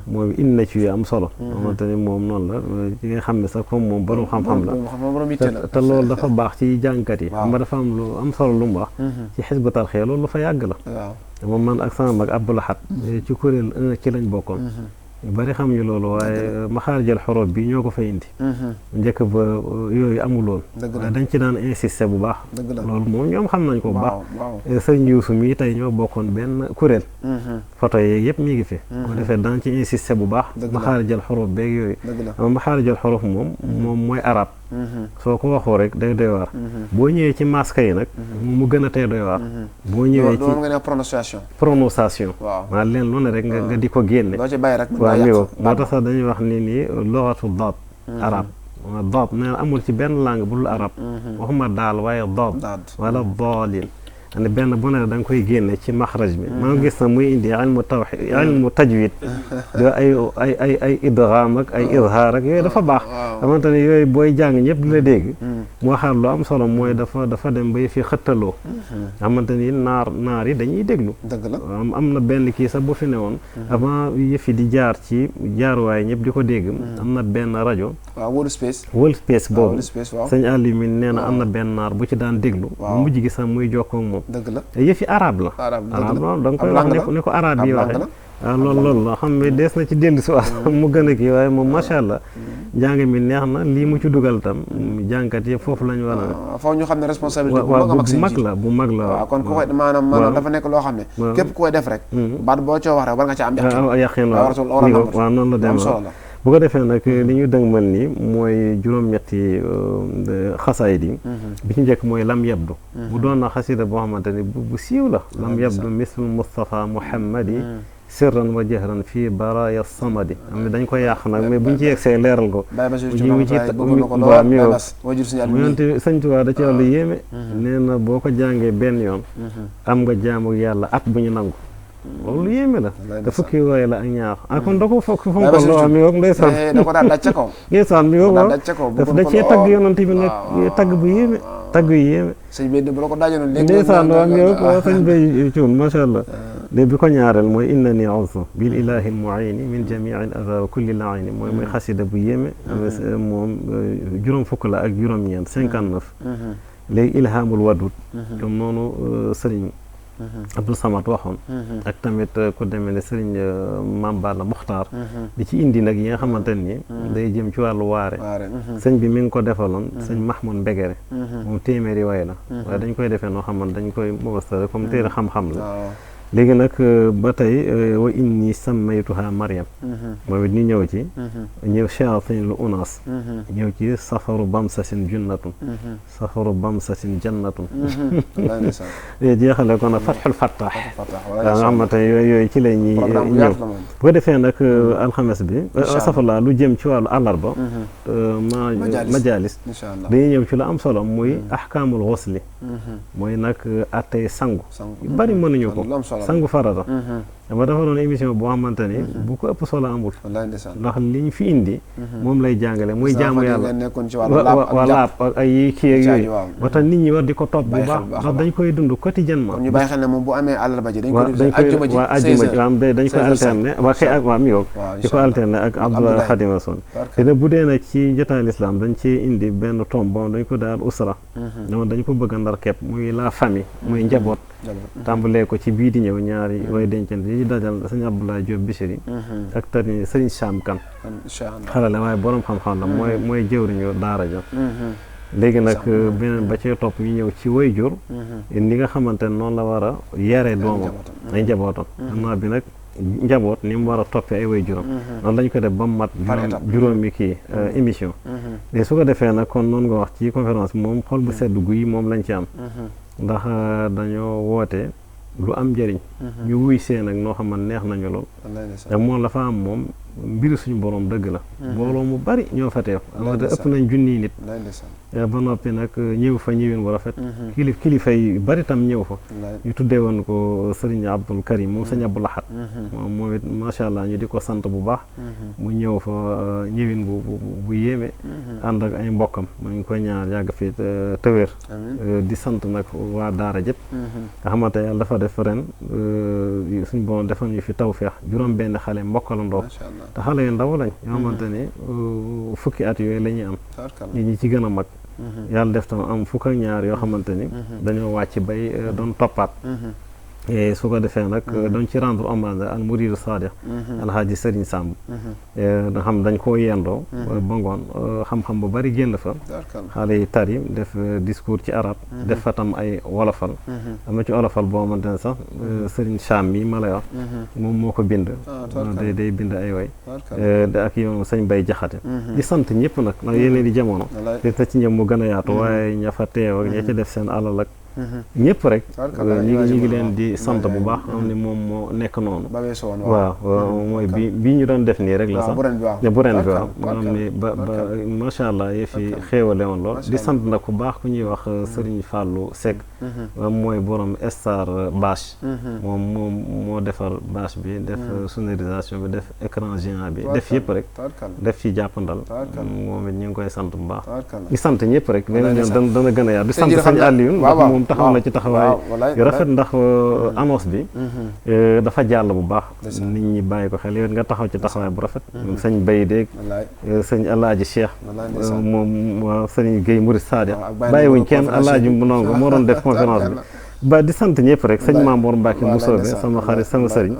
moom indi na ci yu am solo xamante ni moom noonu la ci nga xam ne sax comme moom borom xam-xam la te loolu dafa baax ci jàngkat yi xam nga dafa am lu am solo lu mu wax ci Hizbut Tarqiyyah loolu lu fa yàgg la moom man ak sama mag Abdou Lahad ci kuréel 1 ci lañ bokkoon ñu bari xam ñu loolu waaye maxaarijal xorof bi ñoo ko fa indi njëkk ba yooyu amuloon waaye dañ ci daan insister bu baax loolu moom ñoom xam nañ ko bu baax sëñ Yuusu mii tey ñoo bokkoon benn kuréel photo yeeg yëpp mi ngi fi ko defee daan ci insister bu baax maxaarijal xorof beeg yooyu ama maxaarijal xorof moom mooy arab soo ko waxoo rek day doy waar boo ñëwee ci masque yi nag mu gën a tey doy waar boo ñëwee ci prononciation maa leen lu ne rek nga di ko génne waaw mi moo tax sax dañuy wax ni nii loxatu daat arab daat nee na amul ci benn langue bu dul arab waxuma daal waaye daat wala daalin ne benn bu ne da nga koy génne ci maxraj bi maa ngi gis na muy indi ilmu tawhid ilmu tajwid do ay idgham ak ay izhaar ak yooyu dafa baax xamante ne yooyu booy jàng ñëpp di la dégg moo xam lu am solo mooy dafa dem bay fi xëttaloo xamante ni naar yi dañuy déglu am na benn kii sax bu fi ne woon avant yëf yi di jaar ci jaaruwaay ñëpp di ko dégg am na benn rajo World Space boobu sëñ Aliou mi nee na am na benn naar bu ci daan déglu bu mujj gi sax muy jokkoo ak moom dëgg la yëfi arab la arab la da nga koy wax ne ko arab yi waxee waaw loolu la xam ne dees na ci dellu si waat mu gën a kii waaye moom macha allah jàng mi neex na lii mu ci dugal tam jàngkat yëpp foofu lañu war a foofu ñu xam ne responsabilité bu mag la waaw kon ku koy maanaam dafa nekk loo xam ne képp ku koy def rek baat boo coo wax rek war nga ci am yaqin waaw noonu la dem bu ko defee nag li ñu dëgmal nii mooy juróom-ñetti xasaayid yi bi ci njëkk mooy lam yabdu bu doon na xasida boo xamante ni bu siiw la lam yabdu mislu Mustafa Muhammadi sirran wa jahran fii baraya samadi am ne dañ ko yàq nag mais buñ ci yegsee leeral ko waaw mi mu yonte sëñ Tuubaa da ci wàllu yéeme nee na boo ko jàngee benn yoon am nga jaamu yàlla at bu ñu nangu loolu lu yéeme la te fukki wooye la ak ñaar kon da ko fokk fonkoon loo mi woog ndeysaan da ko daan daj ca kaw ndeysaan mi woog daf da cee tagg yonent bi nag tagg bu yéeme tagg yu yéeme sëñ bi bu la ko daajoon léegi ndeysaan waaw mi woog waaw sëñ bay cuun macha allah léegi bi ko ñaareel mooy innani auzu bil ilahi almuini min jamii al ada wa kulli laini mooy xasida bu yéeme moom juróom fukk la ak juróom-ñeent 59 léegi ilhamul wadud comme noonu sëriñ Abdou Samad waxoon ak tamit ku demee ne sëriñ Mame Balla Muxtaar di ci indi nag yi nga xamante ni day jëm ci wàllu waare sëñ bi mi ngi ko defaloon sëñ Mahmoud Mbegere moom téeméeri way la waaye dañ koy defee noo xamante dañ koy mobastare comme téere xam-xam la léegi nag ba tey wa inni sammaytuha Maryam moom it ñu ñëw ci ñëw shayatin lu unaas ñëw ci safaru bamsasin junnatun safaru bamsasin jannatun jeexale ko nag fatxul fattaax waaw nga xamante ne yooyu ci la ñuy ñëw bu ko defee nag alxames bi safala lu jëm ci wàllu àllarba majalis dañuy ñëw ci lu am solo muy ahkaamul xusli mooy nag attey sangu yu bari mënuñu ko sangu farata dama dafa doon émission boo xamante ni bu ko ëpp solo amul ndax liñ fi indi moom lay jàngale muy jaamu yàlla waa laab ak ay yi kii ak yooyu ba tax nit ñi war di ko topp bu baax ndax dañ koy dund quotidiennement ñu bàyyi xel ne moom bu amee àllarba ji dañ koy dañ koy alterner waa kay ak waa mi yoog di ko alterner ak Abdoulaye Khadima Son te ne bu dee nag ci jotaay l'islam dañ ci indi benn tomb bon dañ ko daal usra dama dañ ko bëgg a ndar kepp muy la famille muy njaboot tàmbalee ko ci bii di ñëw ñaari way dencante yi dajal sëñ Abdoulaye Diop Bichri ak tani sëriñ Cham Kan xalale waaye borom xam-xam la mooy jëwriñu daara ja léegi nag beneen ba cee topp ñu ñëw ci waajur ni nga xamante ne noonu la war a yare doomam ay njabootam xam bi nag njaboot ni mu war a toppee ay waajuram noonu lañ ko def ba mu mat juróomi kii émission léegi su ko defee nag kon noonu nga wax ci conférence bi moom xol bu sedd guy moom lañ ci am ndax dañoo woote lu am njëriñ ñu wuy see nag noo xam ne neex nañu lool te moom la fa am moom mbiri suñu borom dëgg la mbooloo mu bari ñoo fa teew te ëpp nañ junniy nit ba noppi nag ñëw fa ñëwin bu rafet kilifa yi bari tam ñëw fa ñu tuddee woon ko sëriñ Abdul Karim moom sëriñ Abdou Lahad moom it macha allah ñu di ko sant bu baax mu ñëw fa ñëwin bu yéeme ànd ak ay mbokkam mu ngi koy ñaar yàgg fi tëwéer di sant nag waa daara jëpp nga xamante yàlla dafa def ren suñu borom defal ñu fi tawfeex juróom benn xale mbokkalandoo te xale yu ndaw lañ yoo xamante ni fukki at yooyu la ñuy am ñi ci gën a mag yàlla def tam am fukk ak ñaar yoo xamante ni dañoo wàcc bay doon toppaat su ko defee nag doon ci rendre hommage al muridu sadiq alhaaji Sëriñ Samb nga xam dañ koo yendoo ba ngoon xam-xam bu bari génn fa xale yi tari def discours ci arab def fa tam ay wolofal am na ci wolofal boo xamante ne sax Sëriñ Cham mi ma lay wax moom moo ko bind day bind ay way ak yow sëñ Bay Jaxate di sant ñëpp nag ndax yeneen di jamono te ci ñëpp mu gën a yaatu waaye ña fa teew ak ña ca def seen alal ak ñëpp rek ñu ngi leen di sant bu baax am ni moom moo nekk noonu waaw mooy bi ñu doon def nii rek la sax bu ren bi waaw moo am ni ba macha allah yëf yi xéewale woon lool di sant nag ku baax ku ñuy wax Serigne Fallou Seck mooy borom Star bâche moom moo defar bâche bi def sonorisation bi def écran géant bi def yëpp rek def ci jàppandal moom it ñu ngi koy sant bu baax di sant ñëpp rek beneen yoon dana gën a yaatu di sant sëñ Alioune moom taxaw na ci taxawaay yu rafet ndax annonce bi dafa jàll bu baax nit ñi bàyyi ko xel yow nga taxaw ci taxawaay bu rafet sëñ Bay déeg sëñ Alaaji Cheikh moom waaw sëñ Guèye Mourid Sadia bàyyiwuñ kenn Alaaji mu nongo moo doon def conférence bi ba di sant ñëpp rek sëñ Mamour Mbacke Moussoobe sama xarit sama sëriñ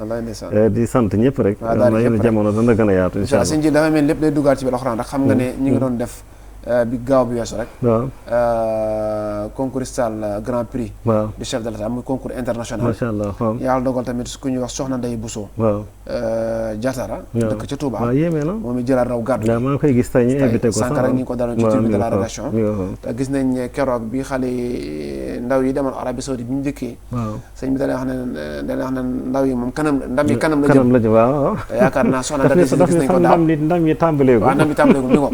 di sant ñëpp rek la yéen jamono dana gën a yaatu incha allah sëñ ji dafa mel lépp day dugaat ci biir alxuraan rek xam nga ne ñi ngi doon def bi gaaw bi weesu rek waaw concours grand prix du chef de l'État muy concours international macha allah yàlla dogal tamit ku ñuy wax soxna Ndeye Bousso waaw Diatara dëkk ca Touba waaw yéeme na moom it jëlaat raw gàddu waaw maa ngi koy gis tey ñu invité ko sànq rek ñu ngi ko daloon ci tribune de la rédaction te gis nañ keroog bi xale ndaw yi demoon Arabie Saoudite bi ñu njëkkee waaw sëñ bi dañuy wax ne ndaw yi moom ndam yi kanam la jëm waaw yaakaar naa soxna Ndeye Bousso gis nañ ko ndam yi tàmbalee ko waaw ndam yi tàmbalee ko mi ngo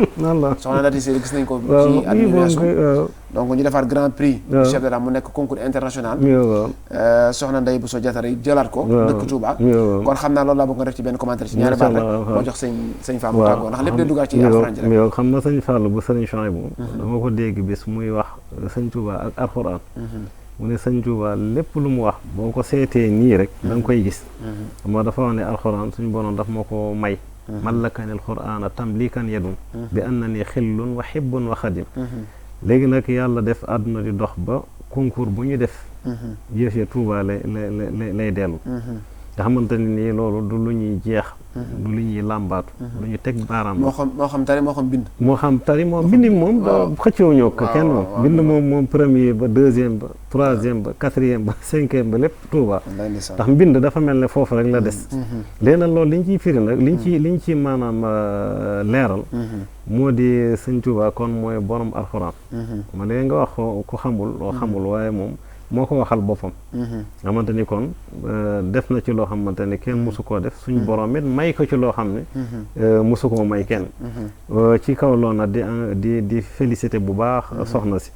soxna Ndeye Bousso gis nañ ko ci animation donc ñu defaat grand prix chef de la mu nekk concours international soxna Ndeye Bousso Diatara jëlaat ko dëkk Touba kon xam naa loolu laa bëgg nga def ci benn commentaire ci ñaari baat rek moo jox sëñ Fall mu tàggoo ndax lépp day dugal ci alxuraan ji rek xam na sëñ Fall bu sëñ Chouaïbou dama ko dégg bis muy wax sëñ Touba ak alxuraan mu ne sëñ Touba lépp lu mu wax boo ko seetee nii rek da nga koy gis moo dafa wax ne alxuraan suñu borom daf ma ko may mallakani alxuraana tamlikan yadum bi annani xillun wa hibbun wa xadim léegi nag yàlla def àdduna di dox ba concours bu ñu def yëf ya Touba lay dellu nga xamante ni nii loolu du lu ñuy jeex du lu ñuy làmbaatu lu ñu teg baaraam moo xam tari moo xam bind moo xam tari moom bind moom xëccoo ñoo ko kenn moom bind moom premier ba deuxième ba troisième ba quatrième ba cinquième ba lépp Touba ndax mbind dafa mel ne foofu rek la des léegi nag loolu liñ ciy firi nag liñ ci maanaam leeral moo di sëñ Touba kon mooy borom alxuraan ma léegi nga wax ku xamul loo xamul waaye moom moo ko waxal boppam xamante ni kon def na ci loo xamante ni kenn mosu koo def suñu borom it may ko ci loo xam ne mosu koo may kenn ci kaw loolu nag di félicité bu baax soxna si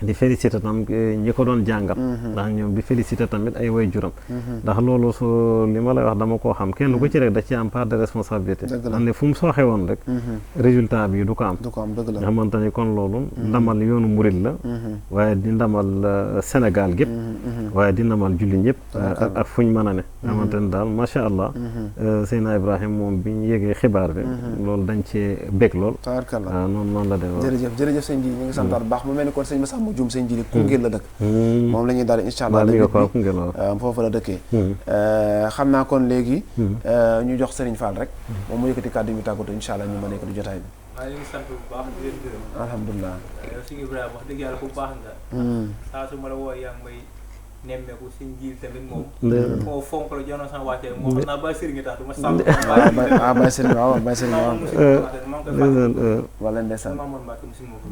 di félicité tam ñi ko doon jàngal ndax ñoom di félicité tamit ay waajuram ndax loolu su li ma lay wax dama koo xam kenn ku ci rek da ci am part de responsabilité am ne fu mu sooxe woon rek résultat bi du ko am nga xamante ni kon loolu ndamal yoonu murid la waaye di ndamal Sénégal gépp waaye di ndamal julli ñëpp ak fuñ mën a ne nga xamante ni daal macha allah Seydina Ibrahima moom bi ñu yégee xibaar bi loolu dañ cee bég lool waaw noonu la demee jërëjëf sëñ ji ñu ngi santaat baax mu mel ni kon sëñ Massa mu jum sëñ ji Koungheul la dëkk moom la ñuy daal incha allah foofu la dëkkee xam naa kon léegi ñu jox Serigne Fall rek moom mu yëkkati kàddu yi tàggatoo incha allah ñu mën a yëkkati jotaay bi maa ngi sant bu baax di leen gërëm alhamdulilah yow suñu Ibrahima wax dëgg yàlla bu baax nga saa su ma la woo yaa ngi may nemmeeku suñ jiil tamit moom moo fonk la jonoon sama wàccee moo xam naa Baye Serigne tax du ma sàmm Baye Serigne waaw Baye Serigne waaw wala ndeysaan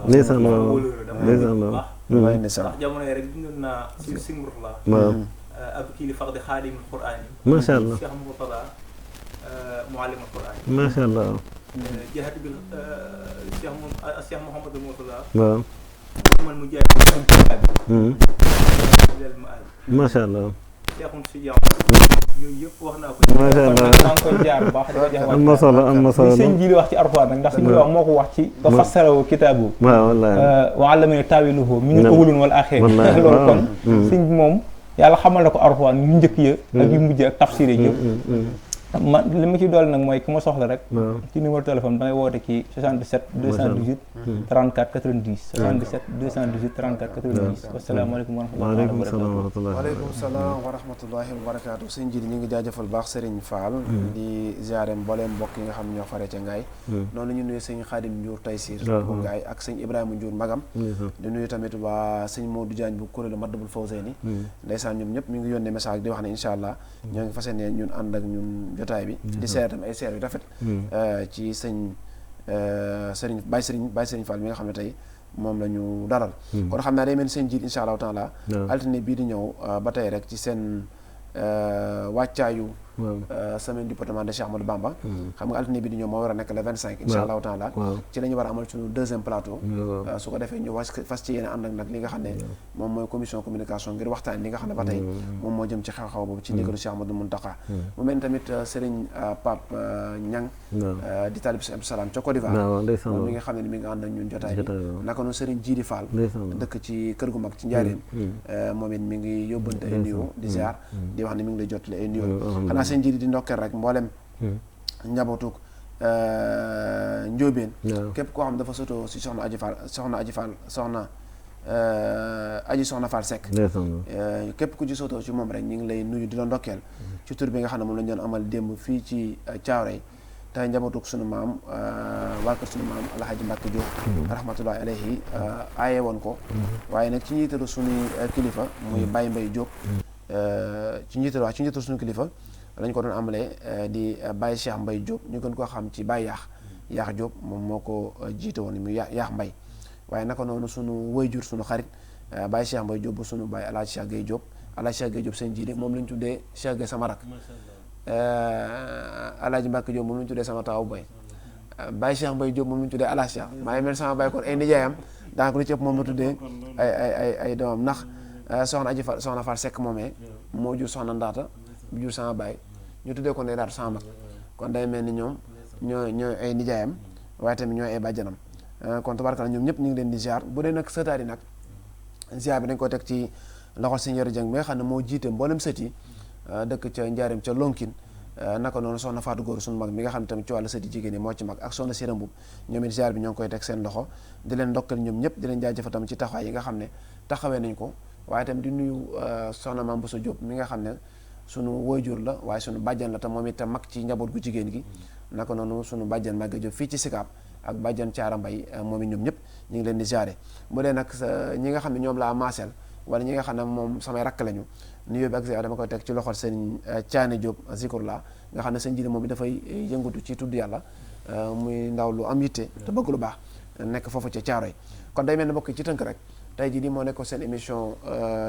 ndeysaan waaye ndeysaan jamono yi rek dundoon naa si Murtala ab kii li fax di xaadimul Qur'aan yi macha allah Cheikh Murtala muallimul Qur'aan macha allah jaxati bi Cheikh Mouhamadou Murtala waaw man mu jaay macha allah yooyu yëpp wax naa ko macha allah maa ngi koy jaar bu baax am na solo li sëñ ji li wax ci Alxuraan nag ndax sëñ bi wax moo ko wax ci ba fassarahu kitaabu waaw wallaahi wa allamani taawilahu minal awwalin wal aaxirin loolu kon sëñ bi moom yàlla xamal na ko Alxuraan yu njëkk ya ak yu mujj ak tafsir yi yëpp man li ma ci dool nag mooy ki ma soxla rek ci numéro téléphone da ngay woote ci 77 218 34 90 77 218 34 90 wasalaamaaleykum wa rahmatulah waaleykum salaam wa rahmatullahi wa barakaatu sëñ ji ñu ngi jaajëfal baax Serigne Fall di ziare mbooleem mbokk yi nga xam ne ñoo faree ca Ngaay noonu ñu nuyu sëñ Xaadim Ndiour Taysir bu Ngaay ak sëñ Ibrahima Ndiour Magam di nuyu tamit waa sëñ Modou Diagne bu kuréelu Madabul Fawzeyni ndeysaan ñoom ñëpp ñu ngi yónnee message di wax ne incha allah ñoo ngi fas yéene ñun ànd ak ñun jotaay bi di seer tam ay seer yu rafet ci sëñ Serigne Baye Serigne Fall mi nga xam ne tey moom la ñu dalal kon xam naa day mel seen jiit insha allahu taala altine bii di ñëw ba tey rek ci seen wàccaayu semaine du département de Cheikh Ahmadou Bamba xam nga altine bi di ñëw moo war a nekk le 25 insha allahu taala ci la ñu war a amal suñu deuxième plateau su ko defee ñu fas ci yéene ànd ak nag li nga xam ne moom mooy commission communication ngir waxtaan li nga xam ne ba tey moom moo jëm ci xew-xew boobu ci ndigalu Cheikh Ahmadou Mountakha mu mel ni tamit Serigne Pape Niang di talib si Abdou Salam ca Côte d'Ivoire moom mi nga xam ne ni mi nga ànd ak ñun jotaay bi naka noonu Serigne Djidi Fall dëkk ci kër gu mag ci Njaaréem moom it mi ngi yóbbante ay nuyoo di ziar di wax ne mi ngi lay jottali ay nuyoo seen jiidi di ndokkeel rek mboolem njabootuk njóobeen képp koo xam dafa soto si soxna Fall Seck képp ku ci soto ci moom rek ñu ngi lay nuyu di la ndokkeel ci tur bi nga xam ne moom lañu doon amal démb fii ci Thiaroye tey njabootuk sunu maam waa kër sunu maam Alhaji Mbacke Diop rahmatullahi alayhi aaye woon ko waaye nag ci njiitalu suñuy kilifa muy Baye Mbaye Diop ci njiitalu suñu kilifa lañ ko doon amalee di Baye Cheikh Mbaye Diop ñu gën koo xam ci Baye Yaax Diop moom moo ko jiite woon mu Yaax Mbaye waaye naka noonu sunu wayjur sunu xarit Baye Cheikh Mbaye Diop bu sunu Baye Alaaji Cheikh Gueye Diop Alaaji Cheikh Gueye Diop seen jiite moom lañ tuddee Cheikh Gueye sama rak Alaaji Mbacke Diop moom lañ tuddee sama taawu boy Baye Cheikh Mbaye Diop moom lañ tuddee Alaaji Cheikh maa ngi mel sama baay kon ay nijaayam daanaka lu ci ëpp moom la tuddee ay doomam ndax soxna aji fa soxna Faat Sekk moomee moo jur soxna Ndaata bu jur sama baay ñu tuddee ko ne daatu sama mag kon day mel ni ñoom ñooy ay nijaayam waaye tamit ñooy ay bàjjanam kon tabarkalla ñoom ñëpp ñu ngi leen di ziar bu dee nag sëtaat yi nag ziar bi dañ ko teg ci loxol Sëñ Yoro Jeng bi nga xam ne moo jiite mboolem sët yi dëkk ca Njaareem ca Lonkin naka noonu soxna Faatu Góor suñu mag mi nga xam ne tamit ci wàllu sët yi jigéen ñi moo ci mag ak soxna Sira Mbub ñoom it ziar bi ñoo ngi koy teg seen loxo di leen ndokkal ñoom ñëpp di leen jaajëfal tamit ci taxawaay yi nga xam ne taxawee nañ ko waaye tamit di nuyu soxna Maam Bousso Diop mi nga xam ne sunu waajur la waaye sunu bàjjan la te moom it mag ci njaboot gu jigéen gi naka noonu sunu bàjjan Maga Diop fii ci Sicap ak bàjjan Caara Mbay moom it ñoom ñëpp ñu ngi leen di ziare bu dee nag ñi nga xam ne ñoom laa maaseel wala ñi nga xam ne moom samay rakk lañu nuyoo bi ak ziar dama koy teg ci loxol sëñ Caane Diop Zikrullah nga xam ne sëñ Jili moom bi dafay yëngatu ci tudd yàlla muy ndaw lu am yitte te bëgg lu baax nekk foofu ca Caaroy kon day mel ne mbokk ci tënk rek tey jii di moo nekkoon seen émission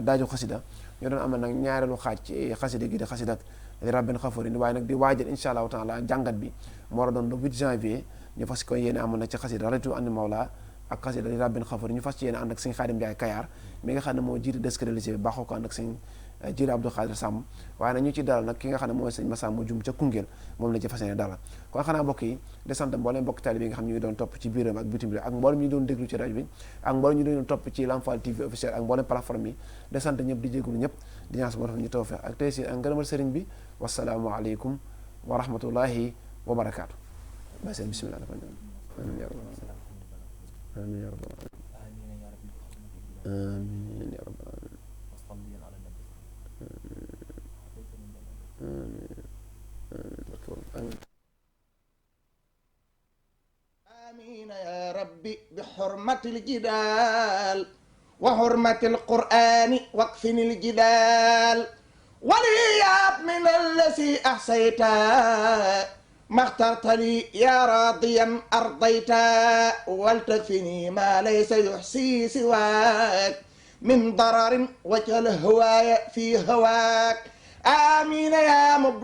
daaju xasida ñoo doon amal nag ñaareelu xaaj ci xasida gi di xasida li rabbin xafarin waaye nag di waajal insha allahu taala jàngat bi moo war a doon le 8 janvier ñu fas ko yéene amoon nag ci xasida ratu andi mawla ak xasida li rabbin xafarin ñu fas ci yéene ànd ak sëñ Xaadim Njaay Kayaar mi nga xam ne moo jiite desk religieux bi baaxoo ko ànd ak sëñ Jili Abdou Khadir Samb waaye nag ñu ci dalal nag ki nga xam ne mooy sëñ Massamba Jum ca Koungheul moom la ci fas yéene dalal kon xanaa mbokk yi de sant mboolem mbokk taalibe yi nga xam ñu ngi doon topp ci biiram ak bitim bi ak mboolem ñu doon déglu ci rajo bi ak mboolem ñu doon topp ci Lamfal TV officiel ak mboolem plateforme yi de sant ñëpp di jégalu ñëpp di ñaan sama ñu tawfeex ak tey si ak ngërëmal sëriñ bi wasalaamu aleykum wa rahmatullahi wa barakaatu ba seen bismillah amin ya rabbal amin ya rabbal amin ya rabbal آمين يا ربي بحرمة الجدال وحرمة القرآن واكفني الجدال وليات من الذي أحصيت ما اخترت لي يا راضيا أرضيت ولتكفني ما ليس يحصي سواك من ضرر وجه الهواية في هواك آمين يا مبدع